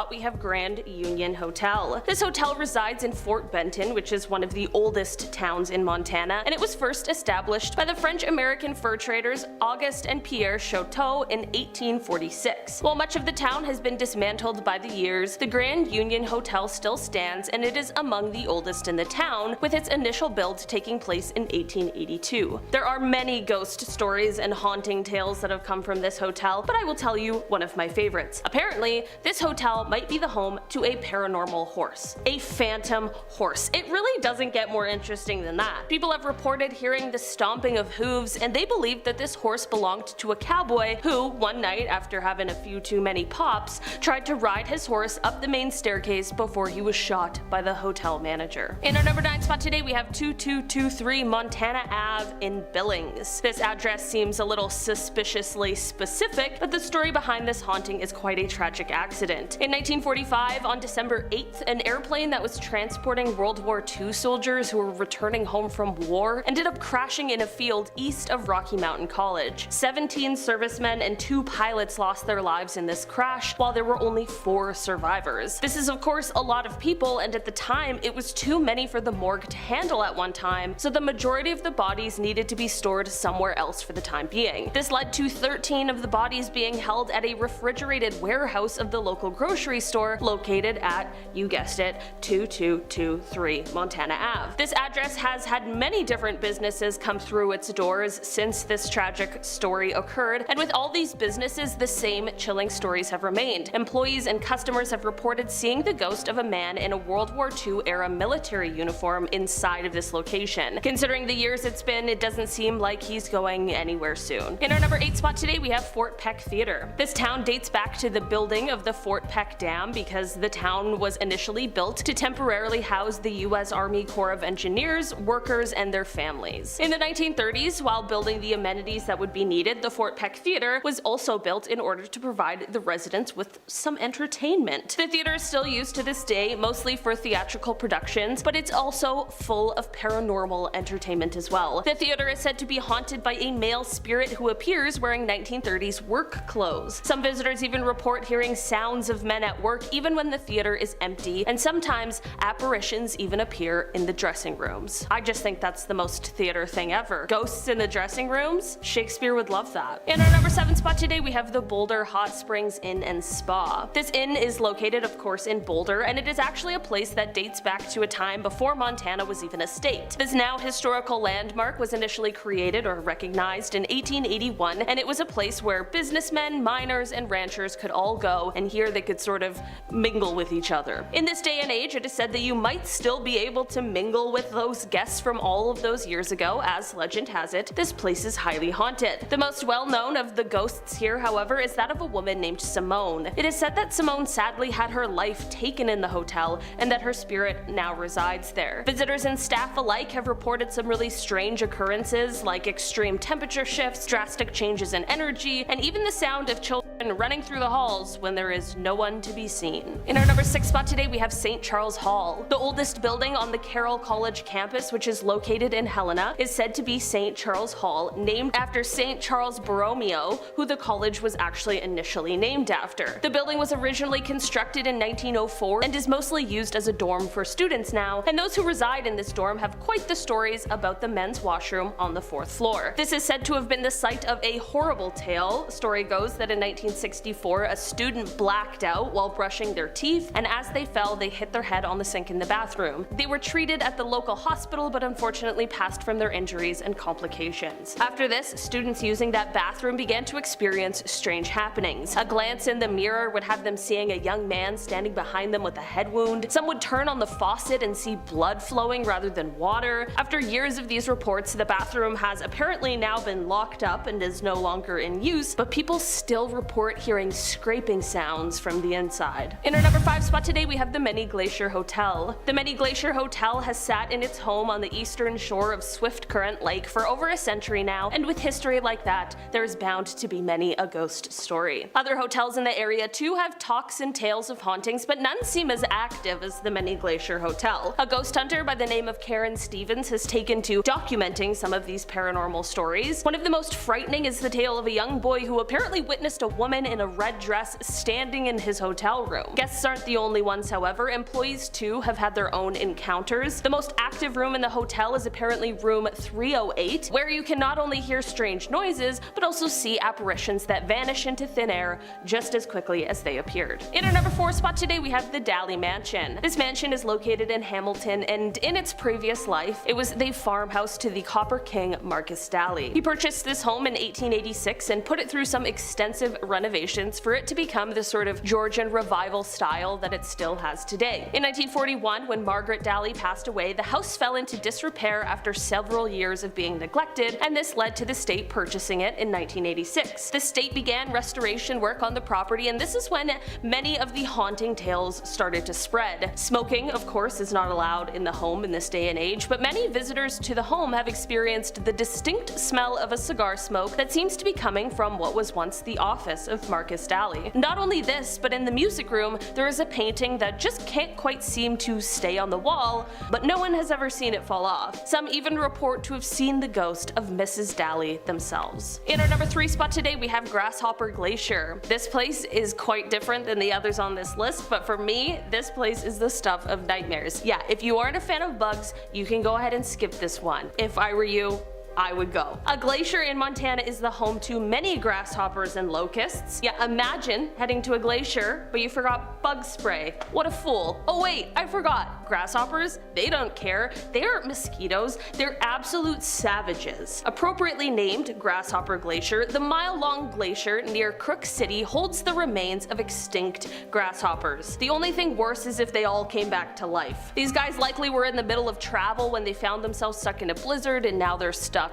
We have Grand Union Hotel. This hotel resides in Fort Benton, which is one of the oldest towns in Montana, and it was first established by the French-American fur traders Auguste and Pierre Chouteau in 1846. While much of the town has been dismantled by the years, the Grand Union Hotel still stands, and it is among the oldest in the town, with its initial build taking place in 1882. There are many ghost stories and haunting tales that have come from this hotel, but I will tell you one of my favorites. Apparently, this hotel might be the home to a paranormal horse. A phantom horse. It really doesn't get more interesting than that. People have reported hearing the stomping of hooves, and they believed that this horse belonged to a cowboy who, one night after having a few too many pops, tried to ride his horse up the main staircase before he was shot by the hotel manager. In our number 9 spot today, we have 2223 Montana Ave in Billings. This address seems a little suspiciously specific, but the story behind this haunting is quite a tragic accident. In 1945, on December 8th, an airplane that was transporting World War II soldiers who were returning home from war ended up crashing in a field east of Rocky Mountain College. 17 servicemen and 2 pilots lost their lives in this crash, while there were only 4 survivors. This is of course a lot of people, and at the time it was too many for the morgue to handle at one time, so the majority of the bodies needed to be stored somewhere else for the time being. This led to 13 of the bodies being held at a refrigerated warehouse of the local grocery store located at, you guessed it, 2223 Montana Ave. This address has had many different businesses come through its doors since this tragic story occurred, and with all these businesses, the same chilling stories have remained. Employees and customers have reported seeing the ghost of a man in a World War II era military uniform inside of this location. Considering the years it's been, it doesn't seem like he's going anywhere soon. In our number 8 spot today, we have Fort Peck Theater. This town dates back to the building of the Fort Peck Dam because the town was initially built to temporarily house the U.S. Army Corps of Engineers, workers, and their families. In the 1930s, while building the amenities that would be needed, the Fort Peck Theater was also built in order to provide the residents with some entertainment. The theater is still used to this day, mostly for theatrical productions, but it's also full of paranormal entertainment as well. The theater is said to be haunted by a male spirit who appears wearing 1930s work clothes. Some visitors even report hearing sounds of men at work even when the theater is empty, and sometimes apparitions even appear in the dressing rooms. I just think that's the most theater thing ever. Ghosts in the dressing rooms? Shakespeare would love that. In our number 7 spot today, we have the Boulder Hot Springs Inn and Spa. This inn is located, of course, in Boulder, and it is actually a place that dates back to a time before Montana was even a state. This now historical landmark was initially created or recognized in 1881, and it was a place where businessmen, miners, and ranchers could all go, and here they could sort of mingle with each other. In this day and age, it is said that you might still be able to mingle with those guests from all of those years ago. As legend has it, this place is highly haunted. The most well-known of the ghosts here, however, is that of a woman named Simone. It is said that Simone sadly had her life taken in the hotel, and that her spirit now resides there. Visitors and staff alike have reported some really strange occurrences, like extreme temperature shifts, drastic changes in energy, and even the sound of children running through the halls when there is no one to be seen. In our number 6 spot today, we have St. Charles Hall. The oldest building on the Carroll College campus, which is located in Helena, is said to be St. Charles Hall, named after St. Charles Borromeo, who the college was actually initially named after. The building was originally constructed in 1904 and is mostly used as a dorm for students now, and those who reside in this dorm have quite the stories about the men's washroom on the 4th floor. This is said to have been the site of a horrible tale. Story goes that in 1964, a student blacked out while brushing their teeth, and as they fell, they hit their head on the sink in the bathroom. They were treated at the local hospital, but unfortunately passed from their injuries and complications. After this, students using that bathroom began to experience strange happenings. A glance in the mirror would have them seeing a young man standing behind them with a head wound. Some would turn on the faucet and see blood flowing rather than water. After years of these reports, the bathroom has apparently now been locked up and is no longer in use, but people still report report hearing scraping sounds from the inside. In our number 5 spot today, we have the Many Glacier Hotel. The Many Glacier Hotel has sat in its home on the eastern shore of Swift Current Lake for over a century now, and with history like that, there is bound to be many a ghost story. Other hotels in the area too have talks and tales of hauntings, but none seem as active as the Many Glacier Hotel. A ghost hunter by the name of Karen Stevens has taken to documenting some of these paranormal stories. One of the most frightening is the tale of a young boy who apparently witnessed a woman in a red dress standing in his hotel room. Guests aren't the only ones, however. Employees too have had their own encounters. The most active room in the hotel is apparently room 308, where you can not only hear strange noises, but also see apparitions that vanish into thin air just as quickly as they appeared. In our number 4 spot today, we have the Daly Mansion. This mansion is located in Hamilton, and in its previous life, it was the farmhouse to the Copper King Marcus Daly. He purchased this home in 1886 and put it through some extensive renovations for it to become the sort of Georgian revival style that it still has today. In 1941, when Margaret Daly passed away, the house fell into disrepair after several years of being neglected, and this led to the state purchasing it in 1986. The state began restoration work on the property, and this is when many of the haunting tales started to spread. Smoking, of course, is not allowed in the home in this day and age, but many visitors to the home have experienced the distinct smell of a cigar smoke that seems to be coming from what was once the office of Marcus Daly. Not only this, but in the music room, there is a painting that just can't quite seem to stay on the wall, but no one has ever seen it fall off. Some even report to have seen the ghost of Mrs. Daly themselves. In our number 3 spot today, we have Grasshopper Glacier. This place is quite different than the others on this list, but for me, this place is the stuff of nightmares. Yeah, if you aren't a fan of bugs, you can go ahead and skip this one. If I were you, I would go. A glacier in Montana is the home to many grasshoppers and locusts. Yeah, imagine heading to a glacier, but you forgot bug spray. What a fool. Oh wait, I forgot. Grasshoppers, they don't care. They aren't mosquitoes, they're absolute savages. Appropriately named Grasshopper Glacier, the mile-long glacier near Crook City holds the remains of extinct grasshoppers. The only thing worse is if they all came back to life. These guys likely were in the middle of travel when they found themselves stuck in a blizzard, and now they're stuck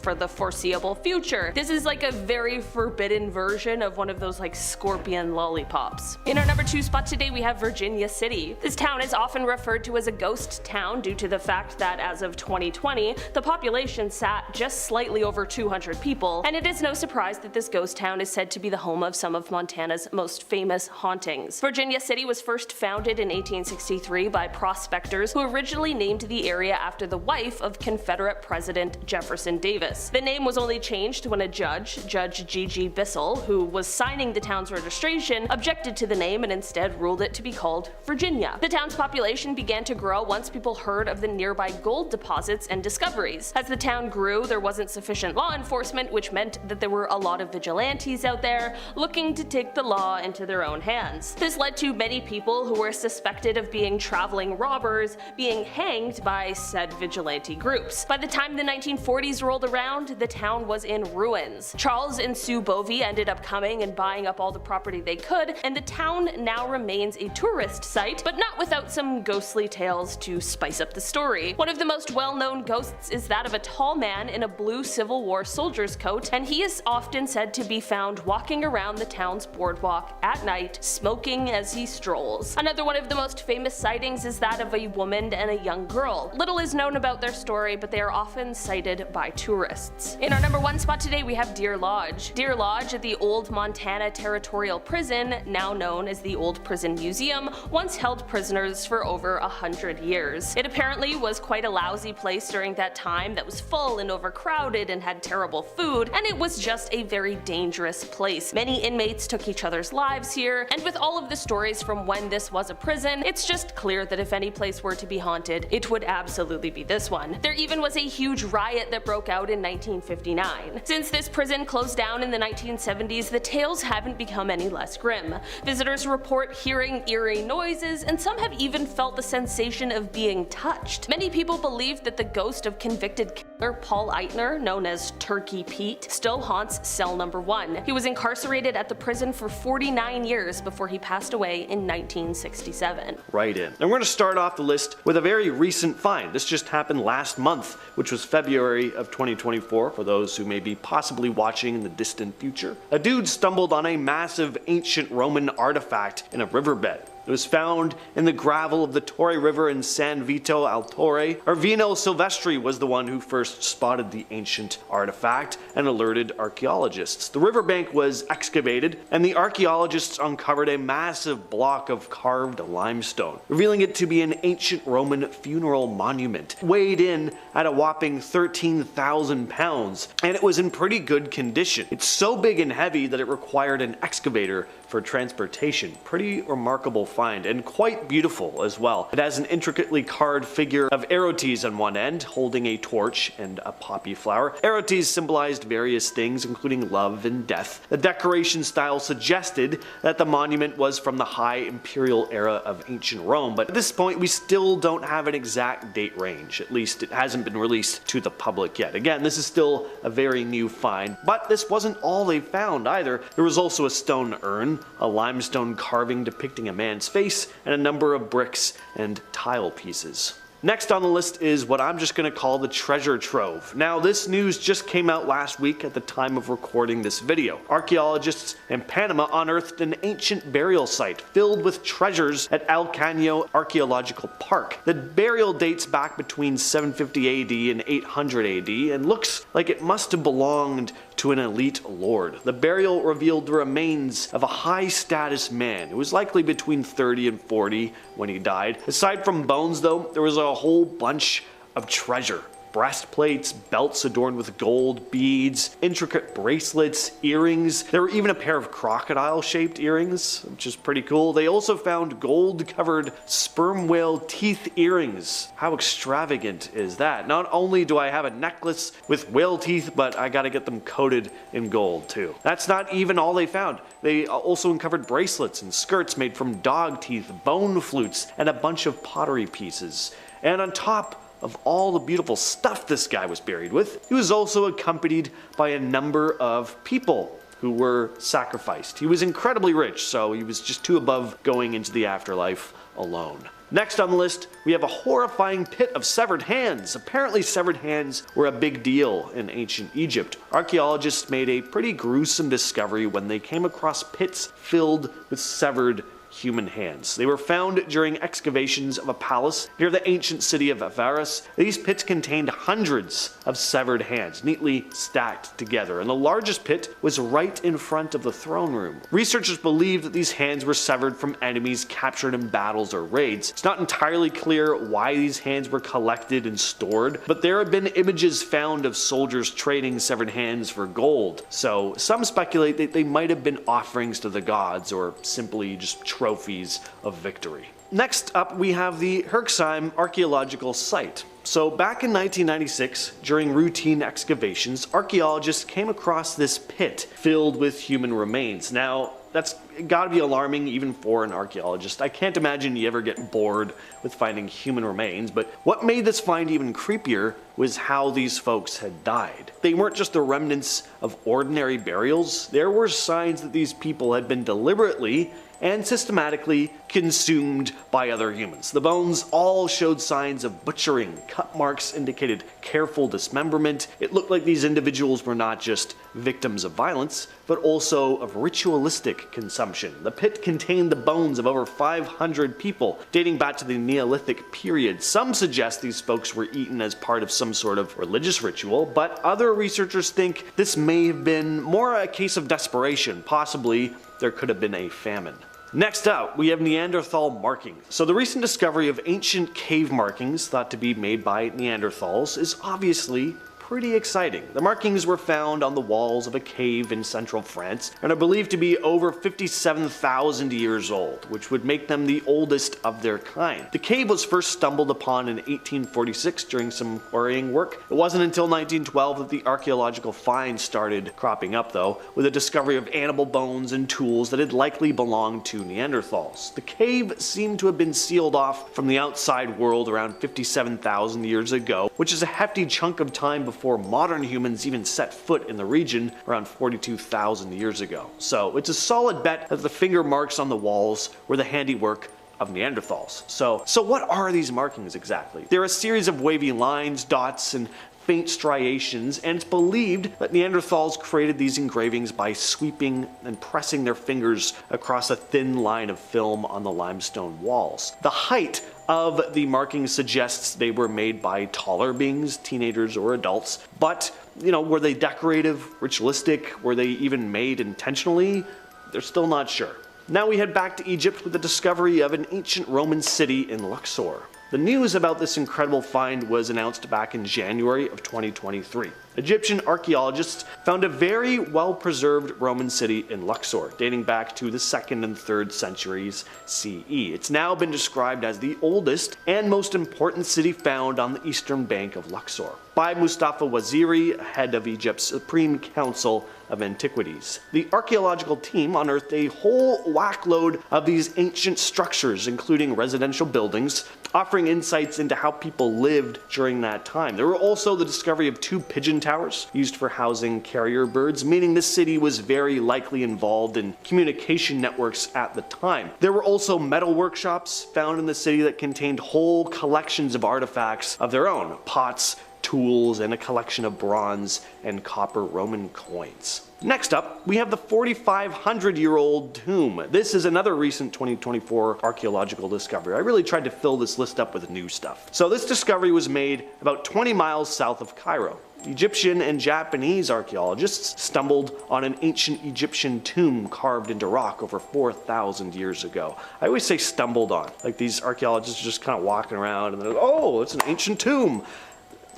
for the foreseeable future. This is like a very forbidden version of one of those like scorpion lollipops. In our number 2 spot today, we have Virginia City. This town is often referred to as a ghost town due to the fact that as of 2020, the population sat just slightly over 200 people, and it is no surprise that this ghost town is said to be the home of some of Montana's most famous hauntings. Virginia City was first founded in 1863 by prospectors who originally named the area after the wife of Confederate President Jefferson Davis. The name was only changed when a Judge G.G. Bissell, who was signing the town's registration, objected to the name and instead ruled it to be called Virginia. The town's population began to grow once people heard of the nearby gold deposits and discoveries. As the town grew, there wasn't sufficient law enforcement, which meant that there were a lot of vigilantes out there looking to take the law into their own hands. This led to many people who were suspected of being traveling robbers being hanged by said vigilante groups. By the time the 1940s rolled around, the town was in ruins. Charles and Sue Bovey ended up coming and buying up all the property they could, and the town now remains a tourist site, but not without some ghostly tales to spice up the story. One of the most well-known ghosts is that of a tall man in a blue Civil War soldier's coat, and he is often said to be found walking around the town's boardwalk at night, smoking as he strolls. Another one of the most famous sightings is that of a woman and a young girl. Little is known about their story, but they are often cited by tourists. In our number 1 spot today, we have Deer Lodge. Deer Lodge at the old Montana Territorial Prison, now known as the Old Prison Museum, once held prisoners for over 100 years. It apparently was quite a lousy place during that time that was full and overcrowded and had terrible food, and it was just a very dangerous place. Many inmates took each other's lives here, and with all of the stories from when this was a prison, it's just clear that if any place were to be haunted, it would absolutely be this one. There even was a huge riot that broke out in 1959. Since this prison closed down in the 1970s, the tales haven't become any less grim. Visitors report hearing eerie noises, and some have even felt the sensation of being touched. Many people believe that the ghost of convicted killer Paul Eitner, known as Turkey Pete, still haunts cell number 1. He was incarcerated at the prison for 49 years before he passed away in 1967. Right in. And we're going to start off the list with a very recent find. This just happened last month, which was February of 2022. 2024, for those who may be possibly watching in the distant future, a dude stumbled on a massive ancient Roman artifact in a riverbed. It was found in the gravel of the Torre River in San Vito al Torre. Arvino Silvestri was the one who first spotted the ancient artifact and alerted archaeologists. The riverbank was excavated, and the archaeologists uncovered a massive block of carved limestone, revealing it to be an ancient Roman funeral monument, weighed in at a whopping 13,000 pounds, and it was in pretty good condition. It's so big and heavy that it required an excavator for transportation. Pretty remarkable find, and quite beautiful as well. It has an intricately carved figure of Eerie on one end, holding a torch and a poppy flower. Eerie symbolized various things, including love and death. The decoration style suggested that the monument was from the high imperial era of ancient Rome, but at this point we still don't have an exact date range. At least it hasn't been released to the public yet. Again, this is still a very new find, but this wasn't all they found either. There was also a stone urn, a limestone carving depicting a man's face, and a number of bricks and tile pieces. Next on the list is what I'm just going to call the treasure trove. Now, this news just came out last week at the time of recording this video. Archaeologists in Panama unearthed an ancient burial site filled with treasures at El Caño Archaeological Park. The burial dates back between 750 AD and 800 AD and looks like it must have belonged to an elite lord. The burial revealed the remains of a high-status man who was likely between 30 and 40 when he died. Aside from bones, though, there was a whole bunch of treasure. Breastplates, belts adorned with gold, beads, intricate bracelets, earrings. There were even a pair of crocodile-shaped earrings, which is pretty cool. They also found gold-covered sperm whale teeth earrings. How extravagant is that? Not only do I have a necklace with whale teeth, but I gotta get them coated in gold too. That's not even all they found. They also uncovered bracelets and skirts made from dog teeth, bone flutes, and a bunch of pottery pieces. And on top of all the beautiful stuff this guy was buried with, he was also accompanied by a number of people who were sacrificed. He was incredibly rich, so he was just too above going into the afterlife alone. Next on the list, we have a horrifying pit of severed hands. Apparently severed hands were a big deal in ancient Egypt. Archaeologists made a pretty gruesome discovery when they came across pits filled with severed human hands. They were found during excavations of a palace near the ancient city of Avaris. These pits contained hundreds of severed hands, neatly stacked together, and the largest pit was right in front of the throne room. Researchers believe that these hands were severed from enemies captured in battles or raids. It's not entirely clear why these hands were collected and stored, but there have been images found of soldiers trading severed hands for gold, so some speculate that they might have been offerings to the gods or simply just trophies of victory. Next up, we have the Herxheim archaeological site. So back in 1996, during routine excavations, archaeologists came across this pit filled with human remains. Now, that's gotta be alarming even for an archaeologist. I can't imagine you ever get bored with finding human remains, but what made this find even creepier was how these folks had died. They weren't just the remnants of ordinary burials. There were signs that these people had been deliberately and systematically consumed by other humans. The bones all showed signs of butchering. Cut marks indicated careful dismemberment. It looked like these individuals were not just victims of violence, but also of ritualistic consumption. The pit contained the bones of over 500 people, dating back to the Neolithic period. Some suggest these folks were eaten as part of some sort of religious ritual, but other researchers think this may have been more a case of desperation. Possibly there could have been a famine. Next up, we have Neanderthal markings. So the recent discovery of ancient cave markings thought to be made by Neanderthals is obviously pretty exciting. The markings were found on the walls of a cave in central France and are believed to be over 57,000 years old, which would make them the oldest of their kind. The cave was first stumbled upon in 1846 during some quarrying work. It wasn't until 1912 that the archaeological finds started cropping up, though, with the discovery of animal bones and tools that had likely belonged to Neanderthals. The cave seemed to have been sealed off from the outside world around 57,000 years ago, which is a hefty chunk of time before modern humans even set foot in the region around 42,000 years ago. So it's a solid bet that the finger marks on the walls were the handiwork of Neanderthals. So what are these markings exactly? They're a series of wavy lines, dots, and faint striations, and it's believed that Neanderthals created these engravings by sweeping and pressing their fingers across a thin line of film on the limestone walls. The height of the markings suggests they were made by taller beings, teenagers or adults, but were they decorative, ritualistic? Were they even made intentionally? They're still not sure. Now we head back to Egypt with the discovery of an ancient Roman city in Luxor. The news about this incredible find was announced back in January of 2023. Egyptian archaeologists found a very well-preserved Roman city in Luxor, dating back to the 2nd and 3rd centuries CE. It's now been described as the oldest and most important city found on the eastern bank of Luxor by Mustafa Waziri, head of Egypt's Supreme Council of Antiquities. The archaeological team unearthed a whole whackload of these ancient structures, including residential buildings, offering insights into how people lived during that time. There were also the discovery of 2 pigeon towers used for housing carrier birds, meaning this city was very likely involved in communication networks at the time. There were also metal workshops found in the city that contained whole collections of artifacts of their own, pots, tools, and a collection of bronze and copper Roman coins. Next up, we have the 4,500-year-old tomb. This is another recent 2024 archaeological discovery. I really tried to fill this list up with new stuff. So this discovery was made about 20 miles south of Cairo. Egyptian and Japanese archaeologists stumbled on an ancient Egyptian tomb carved into rock over 4,000 years ago. I always say stumbled on, like these archaeologists are just kind of walking around and they're like, oh, it's an ancient tomb.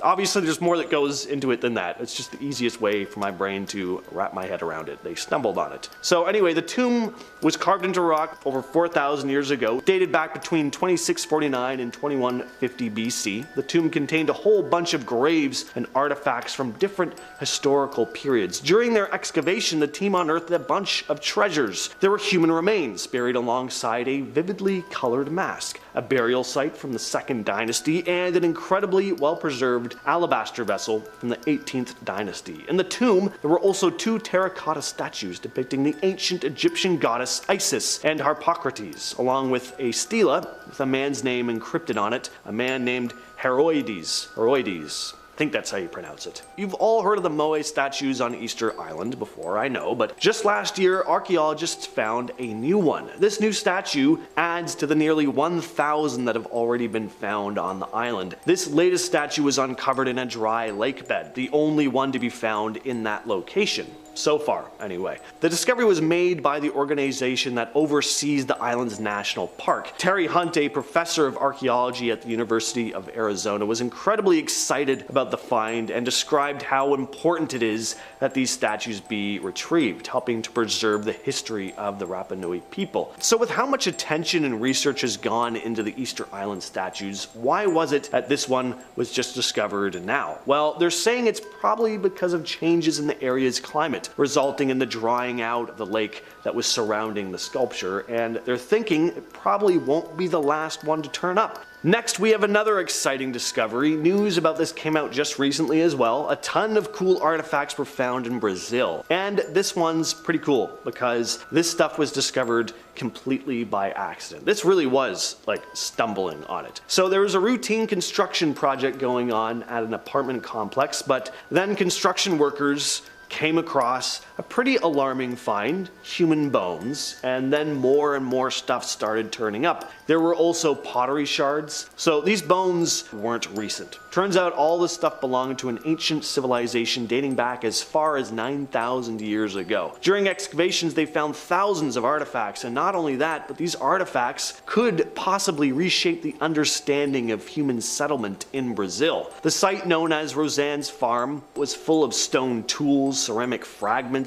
Obviously, there's more that goes into it than that. It's just the easiest way for my brain to wrap my head around it. They stumbled on it. So anyway, the tomb was carved into rock over 4,000 years ago, dated back between 2649 and 2150 BC. The tomb contained a whole bunch of graves and artifacts from different historical periods. During their excavation, the team unearthed a bunch of treasures. There were human remains buried alongside a vividly colored mask, a burial site from the 2nd dynasty, and an incredibly well-preserved alabaster vessel from the 18th dynasty. In the tomb, there were also 2 terracotta statues depicting the ancient Egyptian goddess Isis and Harpocrates, along with a stela with a man's name encrypted on it, a man named Heroides. I think that's how you pronounce it. You've all heard of the Moai statues on Easter Island before, I know, but just last year, archaeologists found a new one. This new statue adds to the nearly 1,000 that have already been found on the island. This latest statue was uncovered in a dry lake bed, the only one to be found in that location. So far, anyway. The discovery was made by the organization that oversees the island's national park. Terry Hunt, a professor of archaeology at the University of Arizona, was incredibly excited about the find and described how important it is that these statues be retrieved, helping to preserve the history of the Rapa Nui people. So with how much attention and research has gone into the Easter Island statues, why was it that this one was just discovered now? Well, they're saying it's probably because of changes in the area's climate, resulting in the drying out of the lake that was surrounding the sculpture, and they're thinking it probably won't be the last one to turn up. Next, we have another exciting discovery. News about this came out just recently as well. A ton of cool artifacts were found in Brazil. And this one's pretty cool because this stuff was discovered completely by accident. This really was like stumbling on it. So there was a routine construction project going on at an apartment complex, but then construction workers came across a pretty alarming find, human bones, and then more and more stuff started turning up. There were also pottery shards, so these bones weren't recent. Turns out all this stuff belonged to an ancient civilization dating back as far as 9,000 years ago. During excavations, they found thousands of artifacts, and not only that, but these artifacts could possibly reshape the understanding of human settlement in Brazil. The site known as Rosanne's Farm was full of stone tools, ceramic fragments,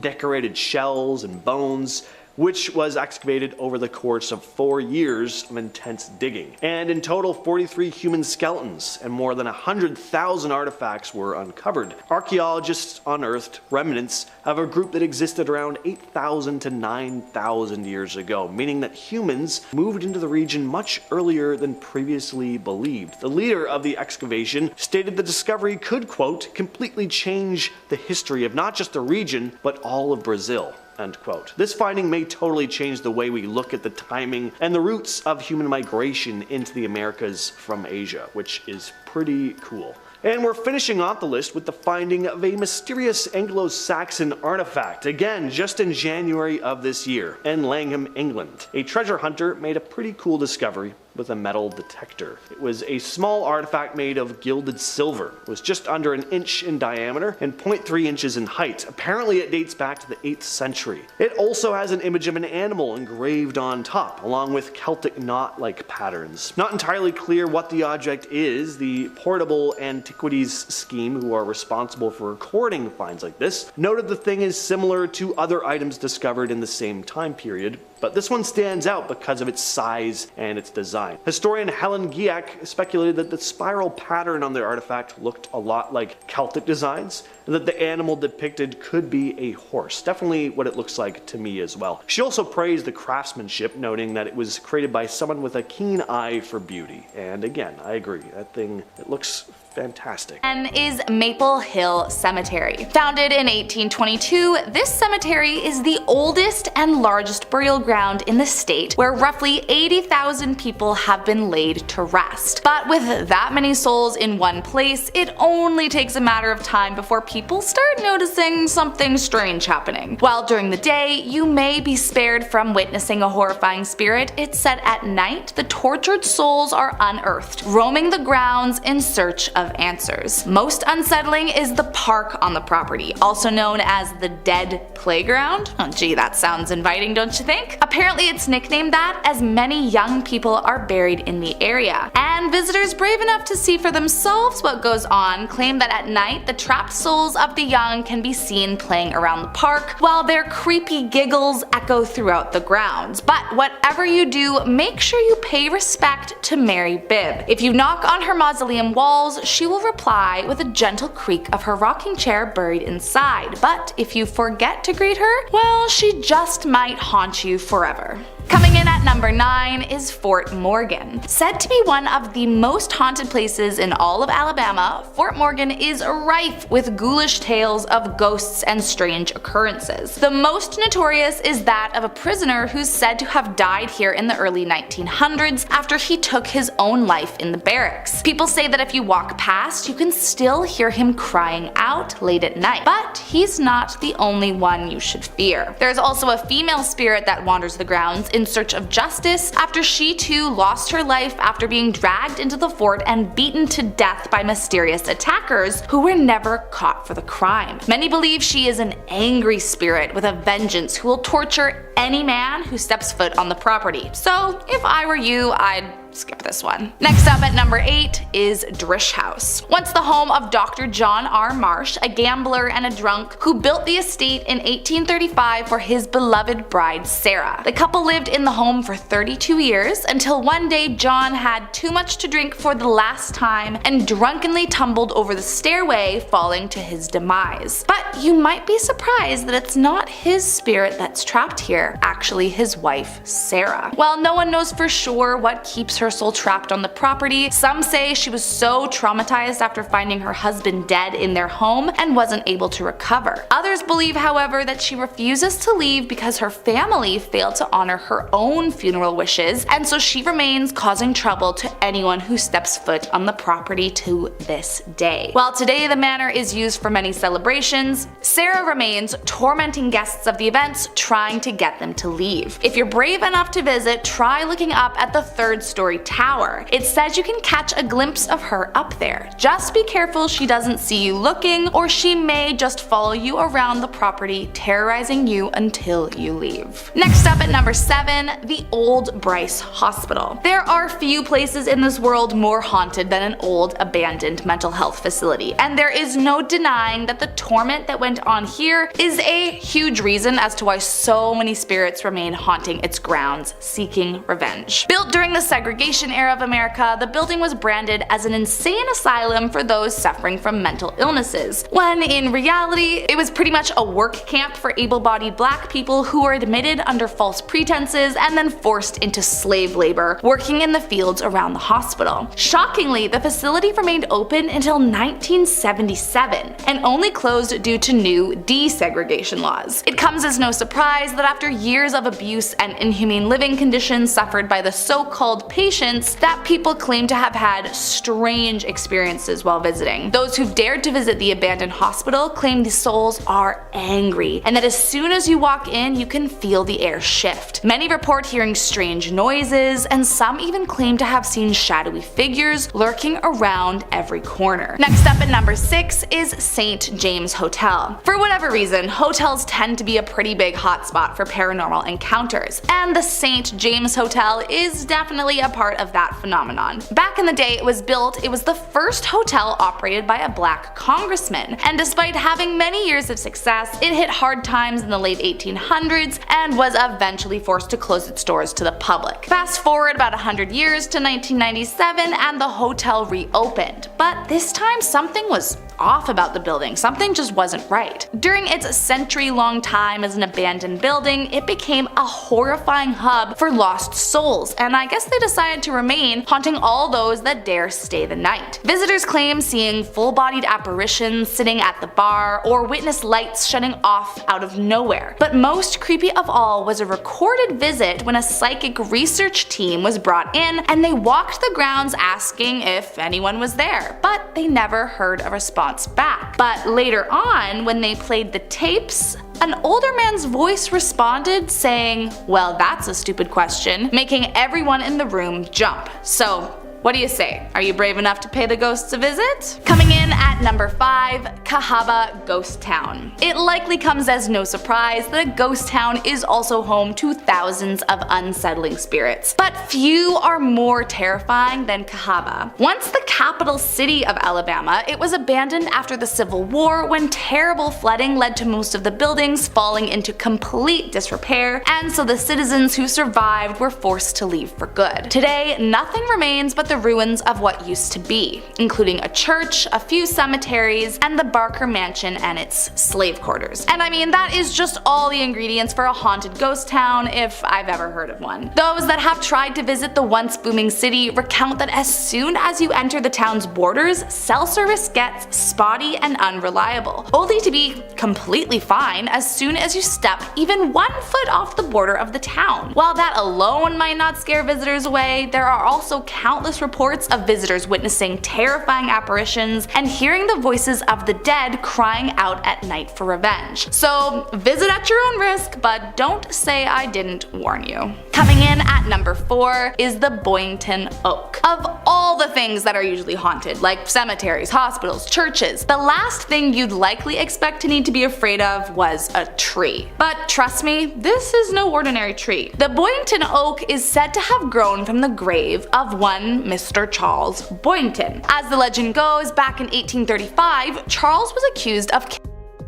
decorated shells, and bones, which was excavated over the course of 4 years of intense digging. And in total, 43 human skeletons and more than 100,000 artifacts were uncovered. Archaeologists unearthed remnants of a group that existed around 8,000 to 9,000 years ago, meaning that humans moved into the region much earlier than previously believed. The leader of the excavation stated the discovery could, quote, completely change the history of not just the region, but all of Brazil. End quote. This finding may totally change the way we look at the timing and the roots of human migration into the Americas from Asia, which is pretty cool. And we're finishing off the list with the finding of a mysterious Anglo-Saxon artifact, again just in January of this year, in Langham, England. A treasure hunter made a pretty cool discovery with a metal detector. It was a small artifact made of gilded silver. It was just under an inch in diameter and 0.3 inches in height. Apparently it dates back to the 8th century. It also has an image of an animal engraved on top, along with Celtic knot-like patterns. Not entirely clear what the object is. The Portable Antiquities Scheme, who are responsible for recording finds like this, noted the thing is similar to other items discovered in the same time period, but this one stands out because of its size and its design. Historian Helen Giak speculated that the spiral pattern on the artifact looked a lot like Celtic designs, and that the animal depicted could be a horse. Definitely what it looks like to me as well. She also praised the craftsmanship, noting that it was created by someone with a keen eye for beauty. And again, I agree, that thing, it looks fantastic. And is Maple Hill Cemetery. Founded in 1822, this cemetery is the oldest and largest burial ground in the state, where roughly 80,000 people have been laid to rest. But with that many souls in one place, it only takes a matter of time before people start noticing something strange happening. While during the day, you may be spared from witnessing a horrifying spirit, it's said at night the tortured souls are unearthed, roaming the grounds in search of answers. Most unsettling is the park on the property, also known as the Dead Playground. Oh gee, that sounds inviting, don't you think? Apparently it's nicknamed that as many young people are buried in the area, and visitors brave enough to see for themselves what goes on claim that at night the trapped souls of the young can be seen playing around the park, while their creepy giggles echo throughout the grounds. But whatever you do, make sure you pay respect to Mary Bibb. If you knock on her mausoleum walls, she will reply with a gentle creak of her rocking chair buried inside. But if you forget to greet her, well, she just might haunt you forever. Coming in at number 9 is Fort Morgan. Said to be one of the most haunted places in all of Alabama, Fort Morgan is rife with ghoulish tales of ghosts and strange occurrences. The most notorious is that of a prisoner who's said to have died here in the early 1900s after he took his own life in the barracks. People say that if you walk past, you can still hear him crying out late at night. But he's not the only one you should fear. There's also a female spirit that wanders the grounds in search of justice after she too lost her life after being dragged into the fort and beaten to death by mysterious attackers who were never caught for the crime. Many believe she is an angry spirit with a vengeance who will torture any man who steps foot on the property. So if I were you, I'd skip this one. Next up at number 8 is Drish House. Once the home of Dr. John R. Marsh, a gambler and a drunk who built the estate in 1835 for his beloved bride Sarah. The couple lived in the home for 32 years until one day John had too much to drink for the last time and drunkenly tumbled over the stairway, falling to his demise. But you might be surprised that it's not his spirit that's trapped here, actually his wife Sarah. While no one knows for sure what keeps her soul trapped on the property, some say she was so traumatized after finding her husband dead in their home and wasn't able to recover. Others believe, however, that she refuses to leave because her family failed to honor her own funeral wishes, and so she remains, causing trouble to anyone who steps foot on the property to this day. While today the manor is used for many celebrations, Sarah remains, tormenting guests of the events, trying to get them to leave. If you're brave enough to visit, try looking up at the 3rd story tower. It says you can catch a glimpse of her up there. Just be careful she doesn't see you looking, or she may just follow you around the property, terrorizing you until you leave. Next up at number 7, the Old Bryce Hospital. There are few places in this world more haunted than an old abandoned mental health facility, and there is no denying that the torment that went on here is a huge reason as to why so many spirits remain haunting its grounds, seeking revenge. Built during the segregation era of America, the building was branded as an insane asylum for those suffering from mental illnesses, when in reality it was pretty much a work camp for able-bodied black people who were admitted under false pretenses and then forced into slave labor, working in the fields around the hospital. Shockingly, the facility remained open until 1977 and only closed due to new desegregation laws. It comes as no surprise that after years of abuse and inhumane living conditions suffered by the so-called patients, patients that people claim to have had strange experiences while visiting. Those who've dared to visit the abandoned hospital claim the souls are angry, and that as soon as you walk in, you can feel the air shift. Many report hearing strange noises, and some even claim to have seen shadowy figures lurking around every corner. Next up at number 6 is St. James Hotel. For whatever reason, hotels tend to be a pretty big hotspot for paranormal encounters, and the St. James Hotel is definitely a part of that phenomenon. Back in the day it was the first hotel operated by a black congressman, and despite having many years of success, it hit hard times in the late 1800s and was eventually forced to close its doors to the public. Fast forward about 100 years to 1997 and the hotel reopened, but this time something was off about the building. Something just wasn't right. During its century-long time as an abandoned building, it became a horrifying hub for lost souls, and I guess they decided to remain, haunting all those that dare stay the night. Visitors claim seeing full-bodied apparitions sitting at the bar, or witness lights shutting off out of nowhere. But most creepy of all was a recorded visit when a psychic research team was brought in, and they walked the grounds asking if anyone was there, but they never heard a response back. But later on, when they played the tapes, an older man's voice responded saying, "Well, that's a stupid question," making everyone in the room jump. So, what do you say? Are you brave enough to pay the ghosts a visit? Coming in at number 5, Cahaba Ghost Town. It likely comes as no surprise that a ghost town is also home to thousands of unsettling spirits, but few are more terrifying than Cahaba. Once the capital city of Alabama, it was abandoned after the Civil War when terrible flooding led to most of the buildings falling into complete disrepair, and so the citizens who survived were forced to leave for good. Today, nothing remains but the ruins of what used to be, including a church, a few cemeteries, and the Barker Mansion and its slave quarters. And I mean, that is just all the ingredients for a haunted ghost town if I've ever heard of one. Those that have tried to visit the once booming city recount that as soon as you enter the town's borders, cell service gets spotty and unreliable, only to be completely fine as soon as you step even 1 foot off the border of the town. While that alone might not scare visitors away, there are also countless reports of visitors witnessing terrifying apparitions and hearing the voices of the dead crying out at night for revenge. So visit at your own risk, but don't say I didn't warn you. Coming in at number 4 is the Boynton Oak. Of all the things that are usually haunted, like cemeteries, hospitals, churches, the last thing you'd likely expect to need to be afraid of was a tree. But trust me, this is no ordinary tree. The Boynton Oak is said to have grown from the grave of one Mr. Charles Boynton. As the legend goes, back in 1835, Charles was accused of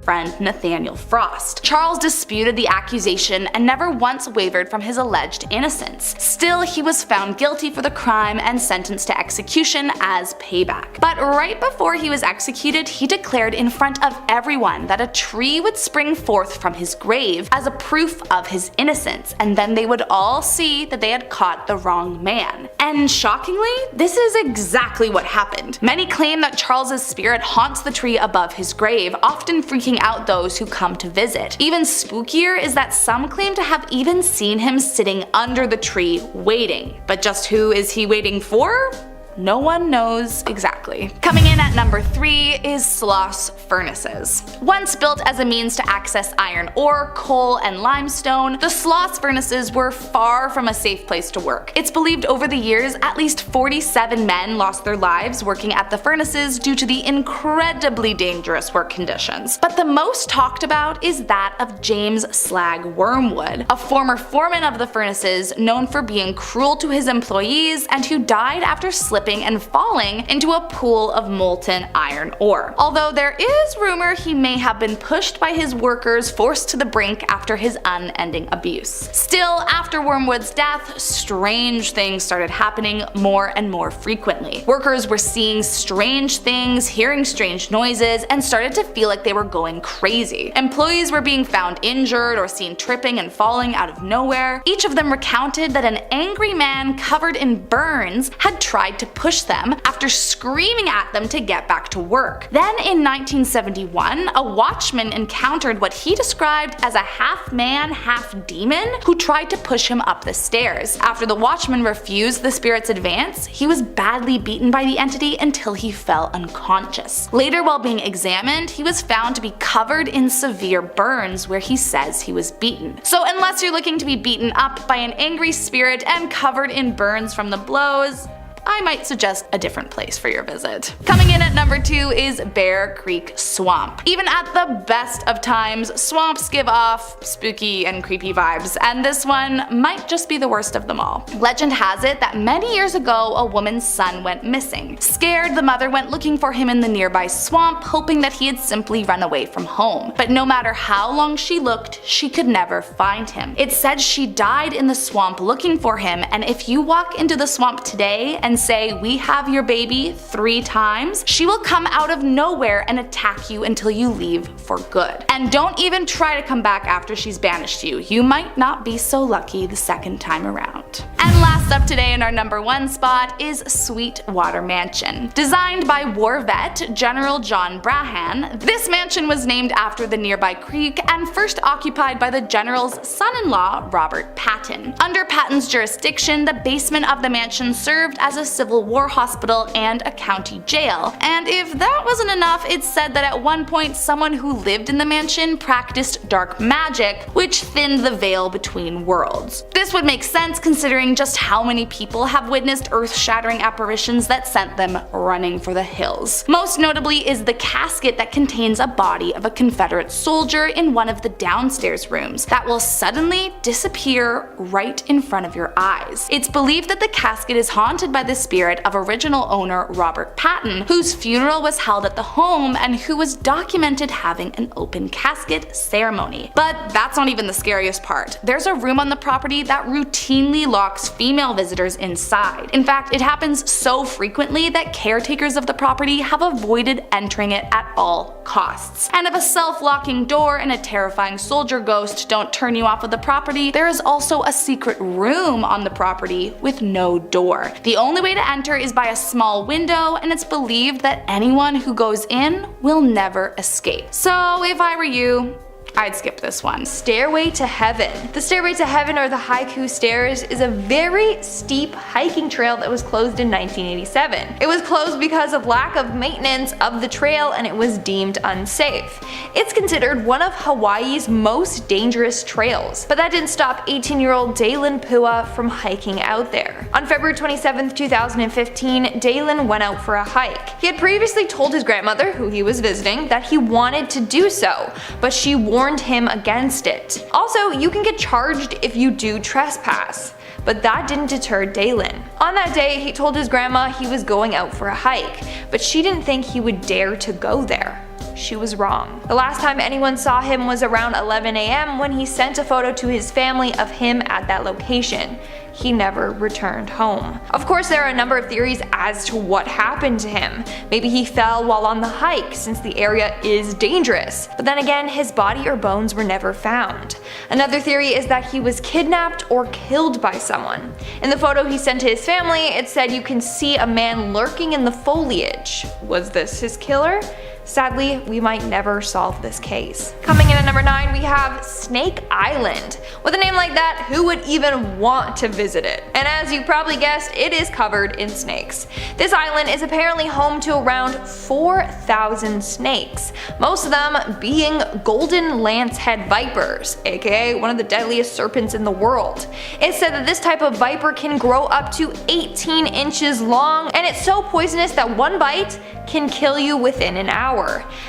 friend Nathaniel Frost. Charles disputed the accusation and never once wavered from his alleged innocence. Still, he was found guilty for the crime and sentenced to execution as payback. But right before he was executed, he declared in front of everyone that a tree would spring forth from his grave as a proof of his innocence, and then they would all see that they had caught the wrong man. And shockingly, this is exactly what happened. Many claim that Charles's spirit haunts the tree above his grave, often freaking out those who come to visit. Even spookier is that some claim to have even seen him sitting under the tree waiting. But just who is he waiting for? No one knows exactly. Coming in at number 3 is Sloss Furnaces. Once built as a means to access iron ore, coal, and limestone, the Sloss Furnaces were far from a safe place to work. It's believed over the years at least 47 men lost their lives working at the furnaces due to the incredibly dangerous work conditions. But the most talked about is that of James Slag Wormwood, a former foreman of the furnaces known for being cruel to his employees and who died after slipping and falling into a pool of molten iron ore. Although there is rumor he may have been pushed by his workers, forced to the brink after his unending abuse. Still, after Wormwood's death, strange things started happening more and more frequently. Workers were seeing strange things, hearing strange noises, and started to feel like they were going crazy. Employees were being found injured or seen tripping and falling out of nowhere. Each of them recounted that an angry man covered in burns had tried to push them after screaming at them to get back to work. Then in 1971, a watchman encountered what he described as a half-man, half-demon who tried to push him up the stairs. After the watchman refused the spirit's advance, he was badly beaten by the entity until he fell unconscious. Later, while being examined, he was found to be covered in severe burns where he says he was beaten. So unless you're looking to be beaten up by an angry spirit and covered in burns from the blows, I might suggest a different place for your visit. Coming in at number 2 is Bear Creek Swamp. Even at the best of times, swamps give off spooky and creepy vibes, and this one might just be the worst of them all. Legend has it that many years ago, a woman's son went missing. Scared, the mother went looking for him in the nearby swamp, hoping that he had simply run away from home. But no matter how long she looked, she could never find him. It said she died in the swamp looking for him, and if you walk into the swamp today and say, "We have your baby," 3 times, she will come out of nowhere and attack you until you leave for good. And don't even try to come back after she's banished you. You might not be so lucky the second time around. And last up today in our number 1 spot is Sweetwater Mansion. Designed by war vet General John Brahan, this mansion was named after the nearby creek and first occupied by the general's son-in-law, Robert Patton. Under Patton's jurisdiction, the basement of the mansion served as a Civil War hospital and a county jail. And if that wasn't enough, it's said that at one point someone who lived in the mansion practiced dark magic, which thinned the veil between worlds. This would make sense considering just how many people have witnessed earth-shattering apparitions that sent them running for the hills. Most notably is the casket that contains a body of a Confederate soldier in one of the downstairs rooms that will suddenly disappear right in front of your eyes. It's believed that the casket is haunted by the spirit of original owner Robert Patton, whose funeral was held at the home and who was documented having an open casket ceremony. But that's not even the scariest part. There's a room on the property that routinely locks female visitors inside. In fact, it happens so frequently that caretakers of the property have avoided entering it at all costs. And if a self-locking door and a terrifying soldier ghost don't turn you off of the property, there is also a secret room on the property with no door. The only way to enter is by a small window, and it's believed that anyone who goes in will never escape. So if I were you, I'd skip this one. Stairway to Heaven. The Stairway to Heaven, or the Haiku Stairs, is a very steep hiking trail that was closed in 1987. It was closed because of lack of maintenance of the trail and it was deemed unsafe. It's considered one of Hawaii's most dangerous trails, but that didn't stop 18-year-old Dalen Pua from hiking out there. On February 27, 2015, Dalen went out for a hike. He had previously told his grandmother, who he was visiting, that he wanted to do so, but she warned him against it. Also, you can get charged if you do trespass. But that didn't deter Dalen. On that day, he told his grandma he was going out for a hike, but she didn't think he would dare to go there. She was wrong. The last time anyone saw him was around 11 a.m. when he sent a photo to his family of him at that location. He never returned home. Of course, there are a number of theories as to what happened to him. Maybe he fell while on the hike, since the area is dangerous. But then again, his body or bones were never found. Another theory is that he was kidnapped or killed by someone. In the photo he sent to his family, it said you can see a man lurking in the foliage. Was this his killer? Sadly, we might never solve this case. Coming in at number 9, we have Snake Island. With a name like that, who would even want to visit it? And as you probably guessed, it is covered in snakes. This island is apparently home to around 4,000 snakes, most of them being golden lancehead vipers, aka one of the deadliest serpents in the world. It's said that this type of viper can grow up to 18 inches long, and it's so poisonous that one bite can kill you within an hour.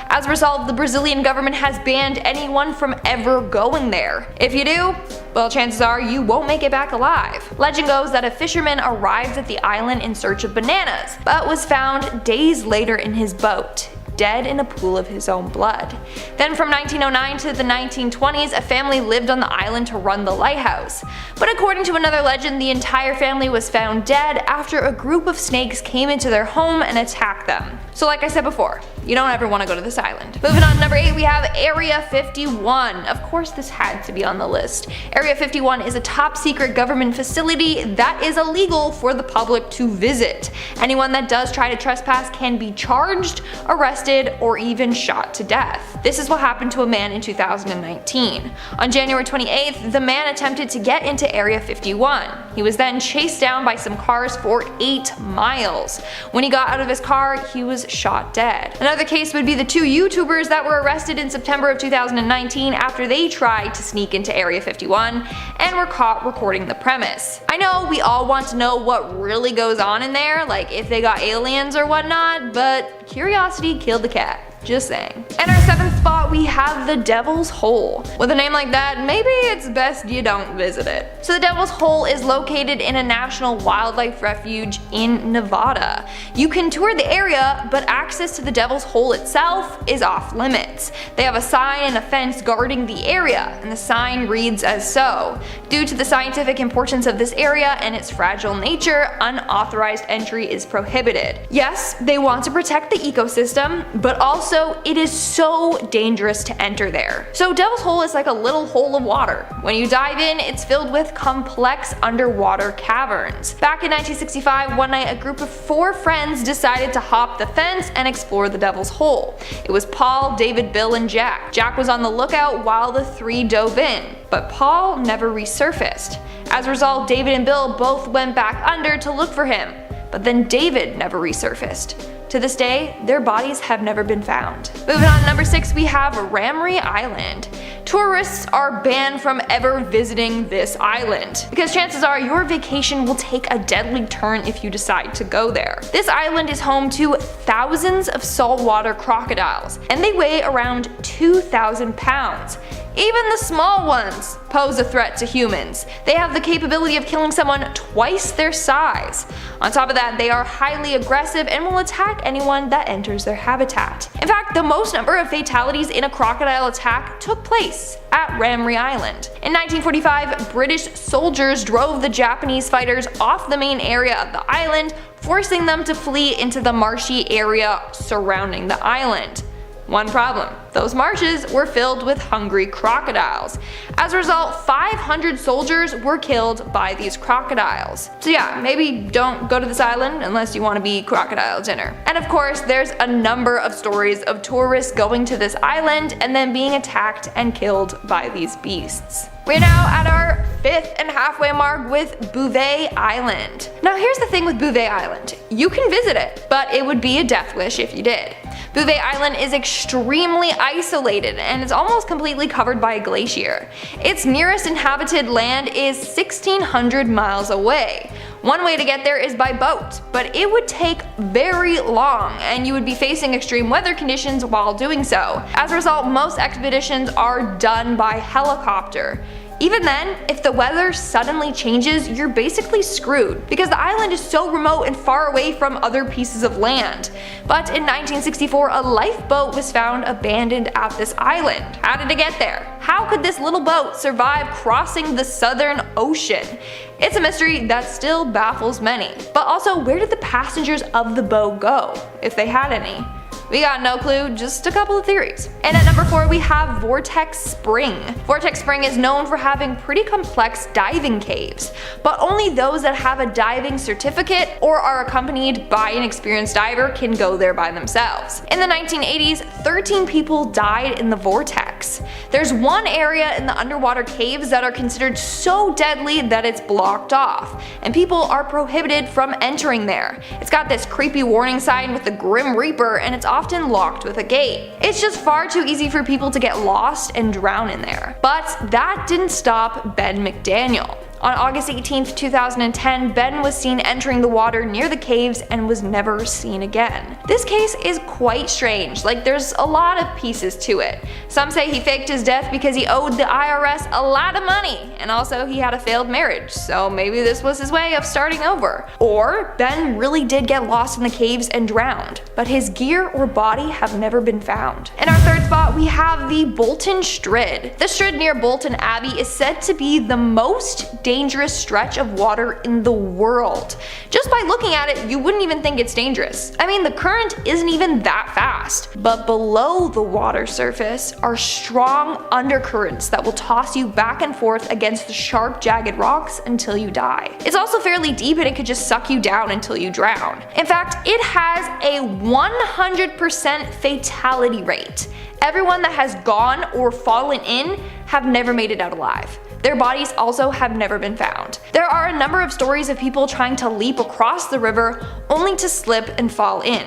As a result, the Brazilian government has banned anyone from ever going there. If you do, well, chances are you won't make it back alive. Legend goes that a fisherman arrived at the island in search of bananas, but was found days later in his boat, dead in a pool of his own blood. Then from 1909 to the 1920s, a family lived on the island to run the lighthouse. But according to another legend, the entire family was found dead after a group of snakes came into their home and attacked them. So like I said before, You don't ever want to go to this island. Moving on to number 8, we have Area 51. Of course this had to be on the list. Area 51 is a top secret government facility that is illegal for the public to visit. Anyone that does try to trespass can be charged, arrested, or even shot to death. This is what happened to a man in 2019. On January 28th, the man attempted to get into Area 51. He was then chased down by some cars for 8 miles. When he got out of his car, he was shot dead. Another case would be the 2 YouTubers that were arrested in September of 2019 after they tried to sneak into Area 51 and were caught recording the premise. I know we all want to know what really goes on in there, like if they got aliens or whatnot, but curiosity killed the cat. Just saying. In our 7th spot, we have the Devil's Hole. With a name like that, maybe it's best you don't visit it. So the Devil's Hole is located in a national wildlife refuge in Nevada. You can tour the area, but access to the Devil's Hole itself is off limits. They have a sign and a fence guarding the area, and the sign reads as so: "Due to the scientific importance of this area and its fragile nature, unauthorized entry is prohibited." Yes, they want to protect the ecosystem, but also it is so dangerous to enter there. So Devil's Hole is like a little hole of water. When you dive in, it's filled with complex underwater caverns. Back in 1965, one night a group of 4 friends decided to hop the fence and explore the Devil's Hole. It was Paul, David, Bill, and Jack. Jack was on the lookout while the 3 dove in, but Paul never resurfaced. As a result, David and Bill both went back under to look for him, but then David never resurfaced. To this day, their bodies have never been found. Moving on to number 6, we have Ramree Island. Tourists are banned from ever visiting this island, because chances are your vacation will take a deadly turn if you decide to go there. This island is home to thousands of saltwater crocodiles, and they weigh around 2,000 pounds. Even the small ones pose a threat to humans. They have the capability of killing someone twice their size. On top of that, they are highly aggressive and will attack anyone that enters their habitat. In fact, the most number of fatalities in a crocodile attack took place at Ramree Island. In 1945, British soldiers drove the Japanese fighters off the main area of the island, forcing them to flee into the marshy area surrounding the island. One problem: those marshes were filled with hungry crocodiles. As a result, 500 soldiers were killed by these crocodiles. So yeah, maybe don't go to this island unless you want to be crocodile dinner. And of course, there's a number of stories of tourists going to this island and then being attacked and killed by these beasts. We're now at our 5th and halfway mark with Bouvet Island. Now here's the thing with Bouvet Island. You can visit it, but it would be a death wish if you did. Bouvet Island is extremely isolated and is almost completely covered by a glacier. Its nearest inhabited land is 1,600 miles away. One way to get there is by boat, but it would take very long and you would be facing extreme weather conditions while doing so. As a result, most expeditions are done by helicopter. Even then, if the weather suddenly changes, you're basically screwed, because the island is so remote and far away from other pieces of land. But in 1964, a lifeboat was found abandoned at this island. How did it get there? How could this little boat survive crossing the Southern Ocean? It's a mystery that still baffles many. But also, where did the passengers of the boat go, if they had any? We got no clue, just a couple of theories. And at number 4, we have Vortex Spring. Vortex Spring is known for having pretty complex diving caves, but only those that have a diving certificate or are accompanied by an experienced diver can go there by themselves. In the 1980s, 13 people died in the vortex. There's one area in the underwater caves that are considered so deadly that it's blocked off, and people are prohibited from entering there. It's got this creepy warning sign with the Grim Reaper, and it's often locked with a gate. It's just far too easy for people to get lost and drown in there. But that didn't stop Ben McDaniel. On August 18, 2010, Ben was seen entering the water near the caves and was never seen again. This case is quite strange, like there's a lot of pieces to it. Some say he faked his death because he owed the IRS a lot of money, and also he had a failed marriage, so maybe this was his way of starting over. Or Ben really did get lost in the caves and drowned, but his gear or body have never been found. In our 3rd spot, we have the Bolton Strid. The Strid near Bolton Abbey is said to be the most dangerous dangerous stretch of water in the world. Just by looking at it, you wouldn't even think it's dangerous. I mean, the current isn't even that fast. But below the water surface are strong undercurrents that will toss you back and forth against the sharp, jagged rocks until you die. It's also fairly deep and it could just suck you down until you drown. In fact, it has a 100% fatality rate. Everyone that has gone or fallen in have never made it out alive. Their bodies also have never been found. There are a number of stories of people trying to leap across the river only to slip and fall in.